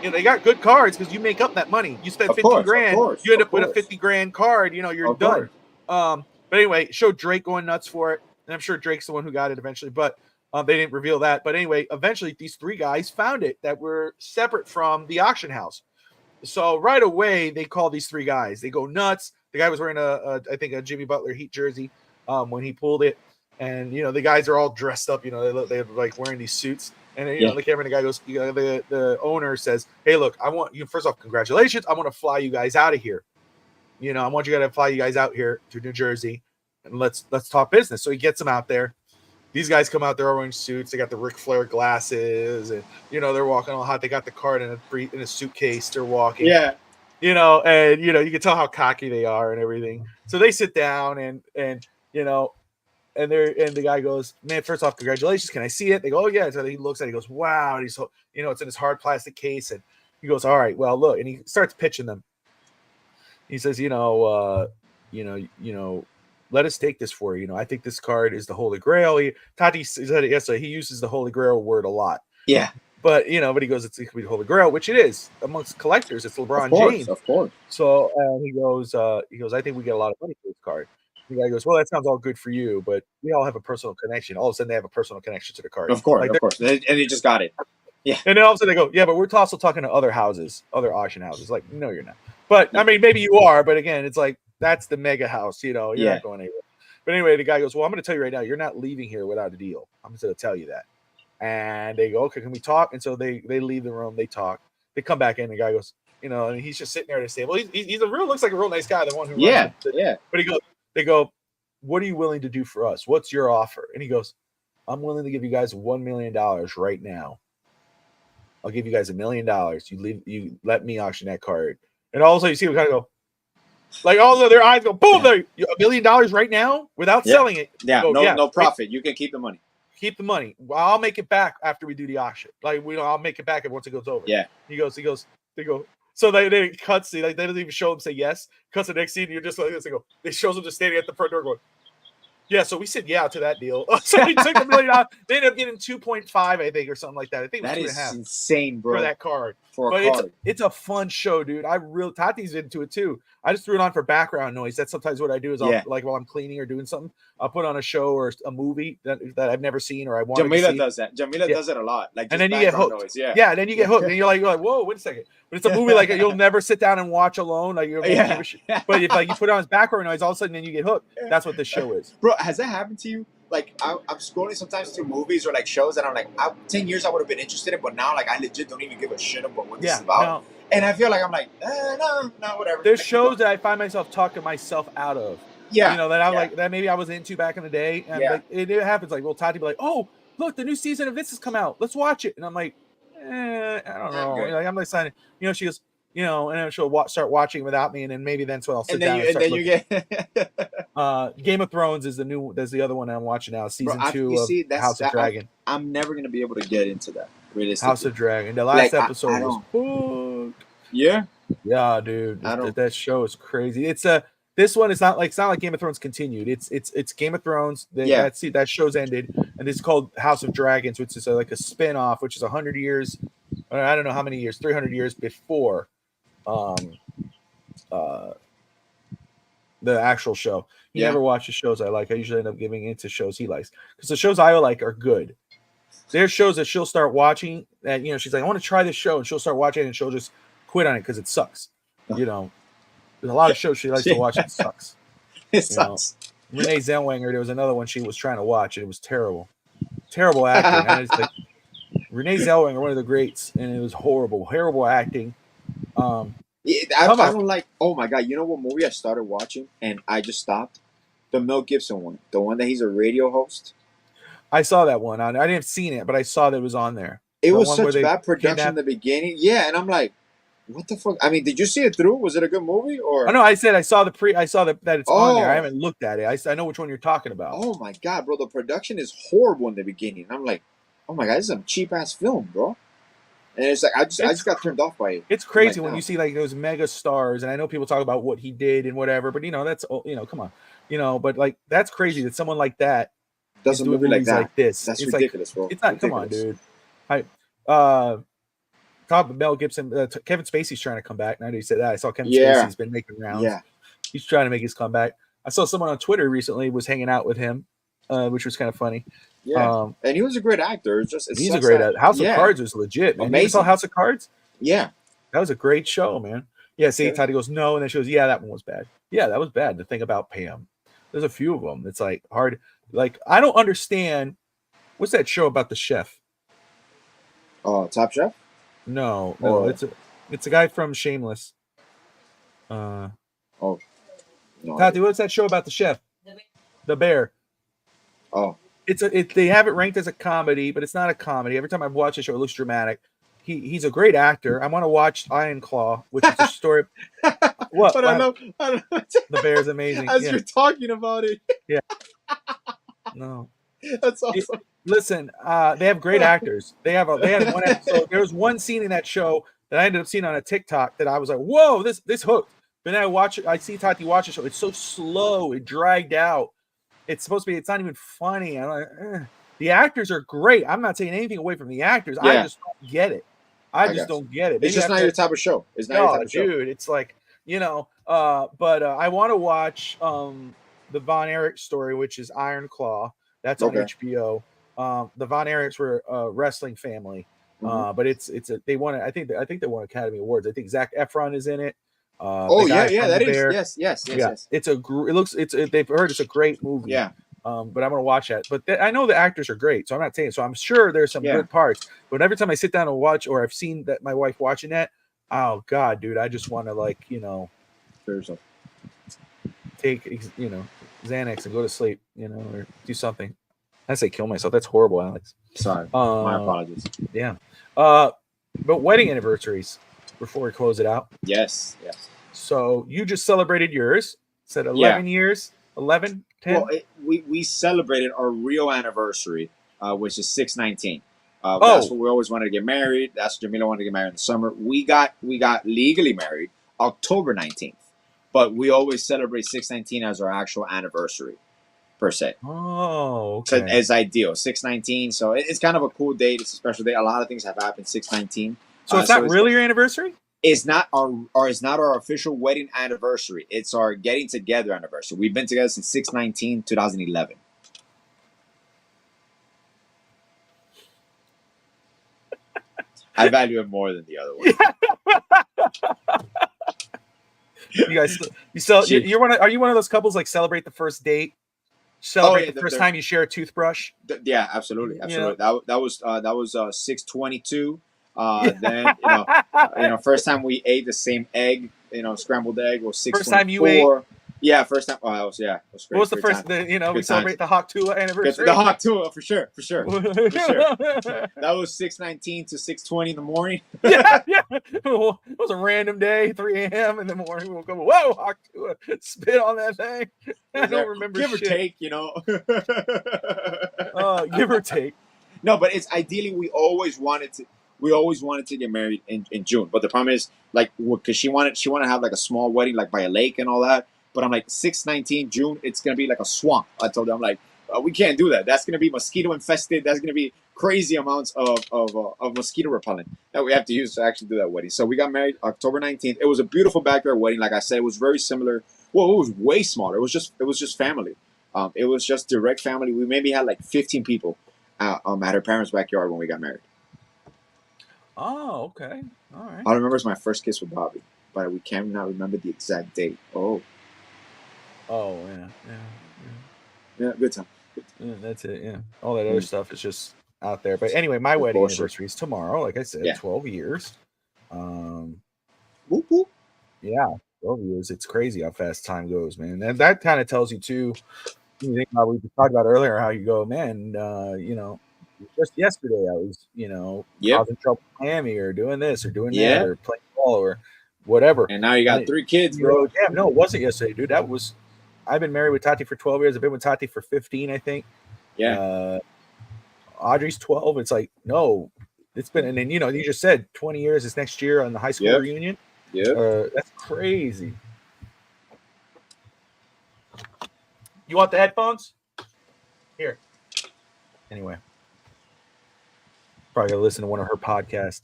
They got good cards because you make up that money. You spend $50,000, you end up with a $50,000 card. You're done. But anyway, it showed Drake going nuts for it, and I'm sure Drake's the one who got it eventually. But they didn't reveal that. But anyway, eventually these three guys found it that were separate from the auction house. So right away they call these three guys. They go nuts. The guy was wearing I think a Jimmy Butler Heat jersey when he pulled it, and the guys are all dressed up. They're like wearing these suits, and then, the camera. The guy goes, the owner says, "Hey, look, I want you. First off, congratulations. I want to fly you guys out of here. I want you to fly you guys out here to New Jersey, and let's talk business." So he gets them out there. These guys come out, they're wearing suits. They got the Ric Flair glasses, and they're walking all hot. They got the card in a suitcase. They're walking. Yeah. And you can tell how cocky they are and everything. So they sit down and the guy goes, man, first off, congratulations. Can I see it? They go, oh yeah. So he looks at it, he goes, wow. And he's it's in his hard plastic case. And he goes, all right, well, look. And he starts pitching them. He says, let us take this for you. I think this card is the Holy Grail. Tati said it yesterday. He uses the Holy Grail word a lot. Yeah. But but he goes, it could be the Holy Grail, which it is amongst collectors. It's LeBron James, of course. So he goes, I think we get a lot of money for this card. The guy goes, well, that sounds all good for you, but we all have a personal connection. All of a sudden, they have a personal connection to the card. Of course, and he just got it. Yeah. And then all of a sudden they go, yeah, but we're also talking to other houses, other auction houses. Like, no, you're not. But I mean, maybe you are. But again, it's like that's the mega house. You're not going anywhere. But anyway, the guy goes, well, I'm going to tell you right now, you're not leaving here without a deal. I'm just going to tell you that. And they go, okay, can we talk? And so they leave the room. They talk. They come back in. The guy goes, and he's just sitting there at his table. He's looks like a real nice guy. The one who runs it. But they go, what are you willing to do for us? What's your offer? And he goes, I'm willing to give you guys $1 million right now. I'll give you guys $1 million. You let me auction that card. And all of a sudden you see him kind of go, Like all of their eyes go boom. There, $1 million right now without selling it. Yeah, Go, no profit. You can keep the money. Keep the money. Well, I'll make it back after we do the auction. Like I'll make it back once it goes over. Yeah. He goes. They go. So they cut scene. Like they don't even show him say yes. Cuts the next scene. And you're just like this. They go. They shows him just standing at the front door going, yeah. So we said yeah to that deal. So he took $1 million. They ended up getting 2.5, I think, or something like that. I think it was that 2.5 is insane, bro. for that card. But it's a fun show, dude. Tati's into it too. I just threw it on for background noise. That's sometimes what I do is I'll like while I'm cleaning or doing something, I'll put on a show or a movie that I've never seen or I want to see. Jamila does that. Jamila does it a lot. Like just and then you get hooked. Noise. Yeah, and then you get hooked. And you're like, whoa, wait a second. But it's a movie like you'll never sit down and watch alone. Like you're but if like you put on his background noise, all of a sudden then you get hooked. That's what this show is. Bro, has that happened to you? Like I'm scrolling sometimes through movies or like shows and I'm like, 10 years I would have been interested in, but now like I legit don't even give a shit about what this is about. No. And I feel like I'm like, no, whatever. There's shows that I find myself talking myself out of. Yeah. You know, that I like that maybe I was into back in the day. And like it happens like, well, Tati be like, oh, look, the new season of this has come out. Let's watch it. And I'm like, I don't know. Like, I'm like signing, she goes, and then she'll start watching without me, and then maybe that's when I'll sit down. And then you get Game of Thrones is there's the other one I'm watching now, season 2 of House of Dragon. I'm never gonna be able to get into that. Realistically. House of Dragon. The last episode was booked. Yeah, dude. That show is crazy. This one is not like Game of Thrones continued. It's Game of Thrones. That show's ended, and it's called House of Dragons, which is like a spin-off, which is 100 years. I don't know how many years, 300 years before the actual show. He never watches shows I like. I usually end up giving into shows he likes because the shows I like are good. There's shows that she'll start watching that she's like, I want to try this show, and she'll start watching it and she'll just quit on it because it sucks. There's a lot of shows she likes to watch that sucks. It sucks. Renee Zellweger, there was another one she was trying to watch and it was terrible acting. And it's like Renee Zellweger, one of the greats, and it was horrible acting. I don't like. Oh my god! You know what movie I started watching and I just stopped? The Mel Gibson one, the one that he's a radio host. I saw that one. I didn't have seen it, but I saw that it was on there. It was such bad production in the beginning. Yeah, and I'm like, what the fuck? I mean, did you see it through? Was it a good movie or? Oh no, I said I saw that it's on there. I haven't looked at it. I know which one you're talking about. Oh my god, bro! The production is horrible in the beginning. I'm like, oh my god, this is some cheap ass film, bro. And it's like I just got turned off by it. It's crazy when you see like those mega stars, and I know people talk about what he did and whatever, but that's come on, but like that's crazy that someone like that does a movie like that. Like this. That's ridiculous, bro. It's not. Ridiculous. Come on, dude. Top of Mel Gibson, Kevin Spacey's trying to come back. Now that you said that, I saw Kevin Spacey's been making rounds. Yeah, he's trying to make his comeback. I saw someone on Twitter recently was hanging out with him, which was kind of funny. Yeah, and he was a great actor. He's a great actor. House of Cards was legit, man. Amazing. You saw House of Cards? Yeah, that was a great show, man. Yeah, see, Tati goes no, and then she goes, yeah, that one was bad. Yeah, that was bad. The thing about Pam, there's a few of them. It's like hard. Like I don't understand. What's that show about the chef? Oh, Top Chef? No, it's a guy from Shameless. No. Tati, what's that show about the chef? The Bear. Oh. They have it ranked as a comedy, but it's not a comedy. Every time I watch the show, it looks dramatic. He's a great actor. I want to watch Iron Claw, which is a story. What? But I know. The Bear's amazing. As you're talking about it. Yeah. No. That's awesome. Listen, they have great actors. They had one episode. There was one scene in that show that I ended up seeing on a TikTok that I was like, "Whoa, this hooked." But then I watch it. I see Tati watch the show. It's so slow. It dragged out. It's supposed to be. It's not even funny. I'm like, the actors are great. I'm not taking anything away from the actors. Yeah. I just don't get it. I just don't get it. It's just not your type of show. It's not your type of show, dude. It's like But I want to watch the Von Erich story, which is Iron Claw. That's on HBO. The Von Erichs were a wrestling family, but they won. I think they won Academy Awards. I think Zac Efron is in it. That is yes. They've heard it's a great movie. Yeah. But I'm gonna watch that. But I know the actors are great, so I'm not saying. So I'm sure there's some good parts. But every time I sit down and watch, or I've seen that my wife watching that, oh god, dude, I just want to take Xanax and go to sleep, or do something. I say kill myself. That's horrible, Alex. Sorry, my apologies. Yeah. But wedding anniversaries before we close it out. Yes. So you just celebrated yours. Said 11 years, 11, 10. Well, we celebrated our real anniversary, which is 6/19. Oh. That's what we always wanted to get married. That's what Jamila wanted to get married in the summer. We got legally married October 19th, but we always celebrate 6/19 as our actual anniversary, per se. Oh, okay. So it's ideal, 6/19. So it's kind of a cool date. It's a special day. A lot of things have happened 6/19. So it's not really your anniversary? It's not our official wedding anniversary. It's our getting together anniversary. We've been together since 6/19, 2011. I value it more than the other one. You guys, are you one of those couples like celebrate the first date? Celebrate the first time you share a toothbrush? Yeah, absolutely. Yeah. That was 6/22. Then first time we ate the same egg, scrambled egg was 6/24. First time you ate? Yeah, first time. Oh, that was great. What was the first? We celebrate the Hawk Tua anniversary. The Hawk Tua for sure. That was 6/19 to 6:20 in the morning. yeah. It was a random day, 3 a.m. in the morning. We'll go, whoa, Hawk Tua, spit on that thing. I don't remember. Give or take, give or take. No, but it's ideally we always wanted to get married in June. But the problem is because she wanted to have like a small wedding like by a lake and all that. But I'm like 6/19 June, it's gonna be like a swamp. I told her, I'm like, we can't do that. That's gonna be mosquito infested. That's gonna be crazy amounts of mosquito repellent that we have to use to actually do that wedding. So we got married October 19th. It was a beautiful backyard wedding. Like I said, it was very similar. Well, it was way smaller. It was just family. It was just direct family. We maybe had like 15 people at her parents' backyard when we got married. Oh, okay, all right. All I remember is my first kiss with Bobby, but we cannot remember the exact date. Oh, yeah. Good time. Yeah, that's it. Yeah, all that other stuff is just out there. But anyway, my wedding anniversary is tomorrow. Like I said, 12 years. Whoop, whoop. Yeah, 12 years. It's crazy how fast time goes, man. And that kind of tells you too. You think about what we talked about earlier, how you go, man. Just yesterday I was, causing trouble in Miami or doing this or doing that or playing ball or whatever. And now you got 3 kids, bro. Damn, no, it wasn't yesterday, dude. I've been married with Tati for 12 years. I've been with Tati for 15, I think. Yeah. Audrey's 12. It's like, no, it's been, and then, you just said 20 years is next year on the high school reunion. Yeah. That's crazy. You want the headphones? Here. Anyway. Probably gotta listen to one of her podcasts.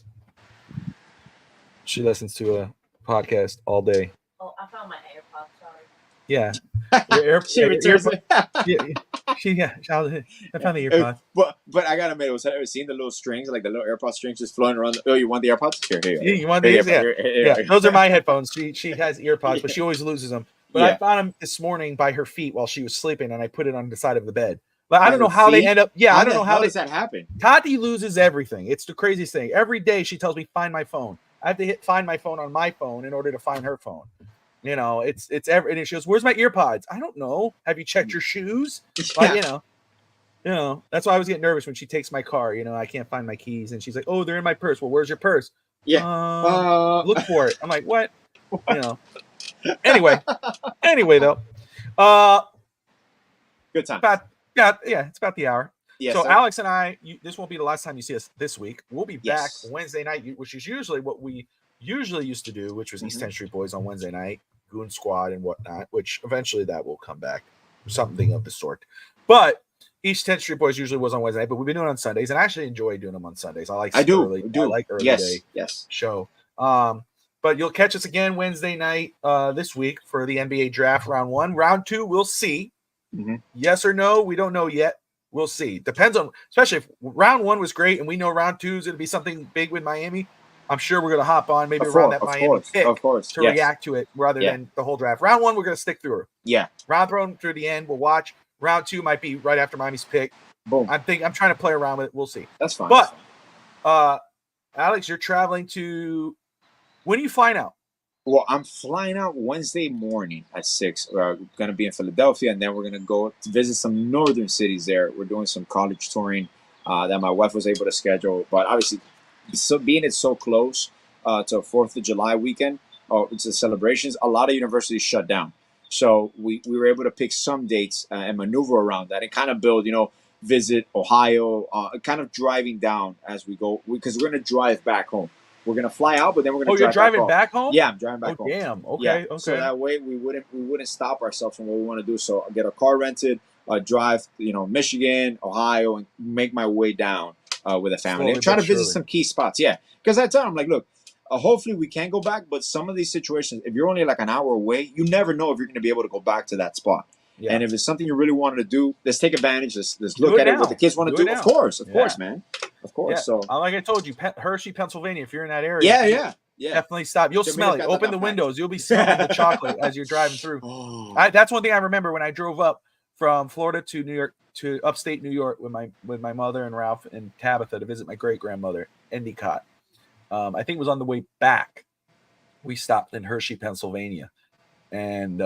She listens to a podcast all day. Oh, I found my AirPods. Sorry. Yeah. I found the AirPods. But I gotta admit, have you seen the little strings, like the little AirPod strings just floating around? You want the AirPods? Here. Yeah, you want these? Yeah. Those are my headphones. She has earpods, but she always loses them. But I found them this morning by her feet while she was sleeping, and I put it on the side of the bed. But I don't know how they end up. Yeah, I don't know how does that happen. Tati loses everything. It's the craziest thing. Every day she tells me, "Find my phone." I have to hit find my phone on my phone in order to find her phone. It's every. And she goes, "Where's my earpods?" I don't know. Have you checked your shoes? But, that's why I was getting nervous when she takes my car. I can't find my keys, and she's like, "Oh, they're in my purse." Well, where's your purse? Yeah. Look for it. I'm like, what? Anyway, though. Good time. It's about the hour. Yeah, so Alex and I, this won't be the last time you see us this week. We'll be back Wednesday night, which is usually what we usually used to do, which was East 10th Street Boys on Wednesday night, Goon Squad and whatnot, which eventually that will come back, something of the sort. But East 10th Street Boys usually was on Wednesday night, but we've been doing it on Sundays, and I actually enjoy doing them on Sundays. I like early day show. But you'll catch us again Wednesday night this week for the NBA draft round 1. Round 2, we'll see. Yes or no, we don't know yet. We'll see. Depends on, especially if round 1 was great and we know round 2 is going to be something big with Miami. I'm sure we're going to hop on maybe around that Miami pick to react to it rather than the whole draft. Round 1, we're going to stick through her. Yeah. Round 1 through the end, we'll watch. Round 2 might be right after Miami's pick. Boom. I'm trying to play around with it. We'll see. That's fine. But, Alex, you're traveling to. When are you flying out? Well, I'm flying out Wednesday morning at 6. We're going to be in Philadelphia, and then we're going to go to visit some northern cities there. We're doing some college touring that my wife was able to schedule. But obviously, being it's so close to 4th of July weekend, it's the celebrations. A lot of universities shut down, so we were able to pick some dates and maneuver around that and kind of build, visit Ohio, kind of driving down as we go because we're gonna drive back home. We're gonna fly out, but then we're gonna. Oh, you're driving back home? Yeah, I'm driving back home. Damn. Okay. Yeah. Okay. So that way we wouldn't stop ourselves from what we want to do. So I'll get a car rented, drive, Michigan, Ohio, and make my way down with a family and try to visit some key spots. Yeah, because I tell them like, look, hopefully we can go back, but some of these situations, if you're only like an hour away, you never know if you're going to be able to go back to that spot. Yeah. And if it's something you really wanted to do, let's take advantage. Let's look at it. What the kids want to do. Of course, man. Of course. Yeah. So, like I told you, Hershey, Pennsylvania. If you're in that area, definitely stop. You'll smell it. Open the windows. You'll be smelling the chocolate as you're driving through. That's one thing I remember when I drove up from Florida to New York, to upstate New York with my mother and Ralph and Tabitha to visit my great grandmother Endicott. I think it was on the way back. We stopped in Hershey, Pennsylvania. And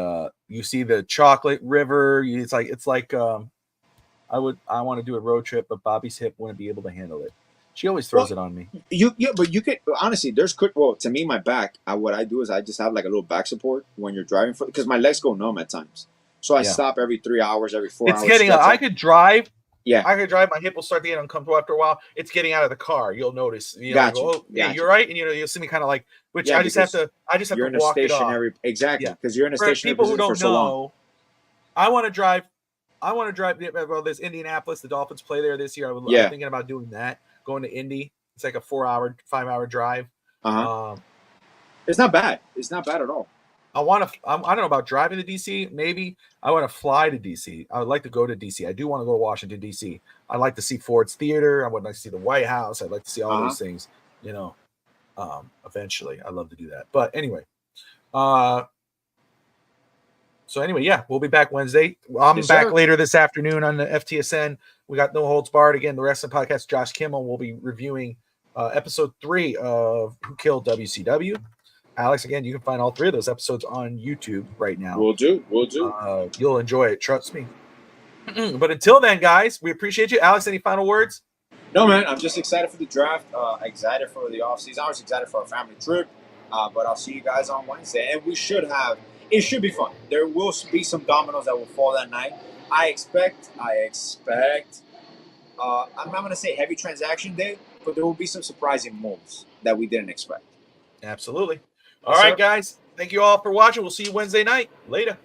you see the chocolate river. It's like I want to do a road trip, but Bobby's hip wouldn't be able to handle it. She always throws it on me. But you could honestly. To me, my back. What I do is I just have like a little back support when you're driving because my legs go numb at times. So I stop every 3 hours, every 4 hours. It's getting. I could drive. Yeah, I could drive. My hip will start to get uncomfortable after a while. It's getting out of the car. You'll notice. Gotcha. You're right, and you'll see me kind of like. Which I just have to. You're in walk a stationary. Exactly, because you're in a stationary. People who don't so know, long. I want to drive. Well, there's Indianapolis. The Dolphins play there this year. I'm thinking about doing that. Going to Indy. It's like a 5-hour drive. It's not bad. It's not bad at all. I don't know about driving to DC. Maybe I want to fly to DC. I would like to go to DC. I do want to go to Washington, DC. I'd like to see Ford's Theater. I would like to see the White House. I'd like to see all those things, eventually. I'd love to do that. But anyway, we'll be back Wednesday. I'm back later this afternoon on the FTSN. We got No Holds Barred. Again, the Wrestling Podcast, Josh Kimmel will be reviewing episode 3 of Who Killed WCW. Alex, again, you can find all 3 of those episodes on YouTube right now. We'll do. You'll enjoy it. Trust me. But until then, guys, we appreciate you. Alex, any final words? No, man. I'm just excited for the draft. Excited for the offseason. I was excited for our family trip. But I'll see you guys on Wednesday. And it should be fun. There will be some dominoes that will fall that night. I expect. I'm not going to say heavy transaction day, but there will be some surprising moves that we didn't expect. Absolutely. All right, guys. Thank you all for watching. We'll see you Wednesday night. Later.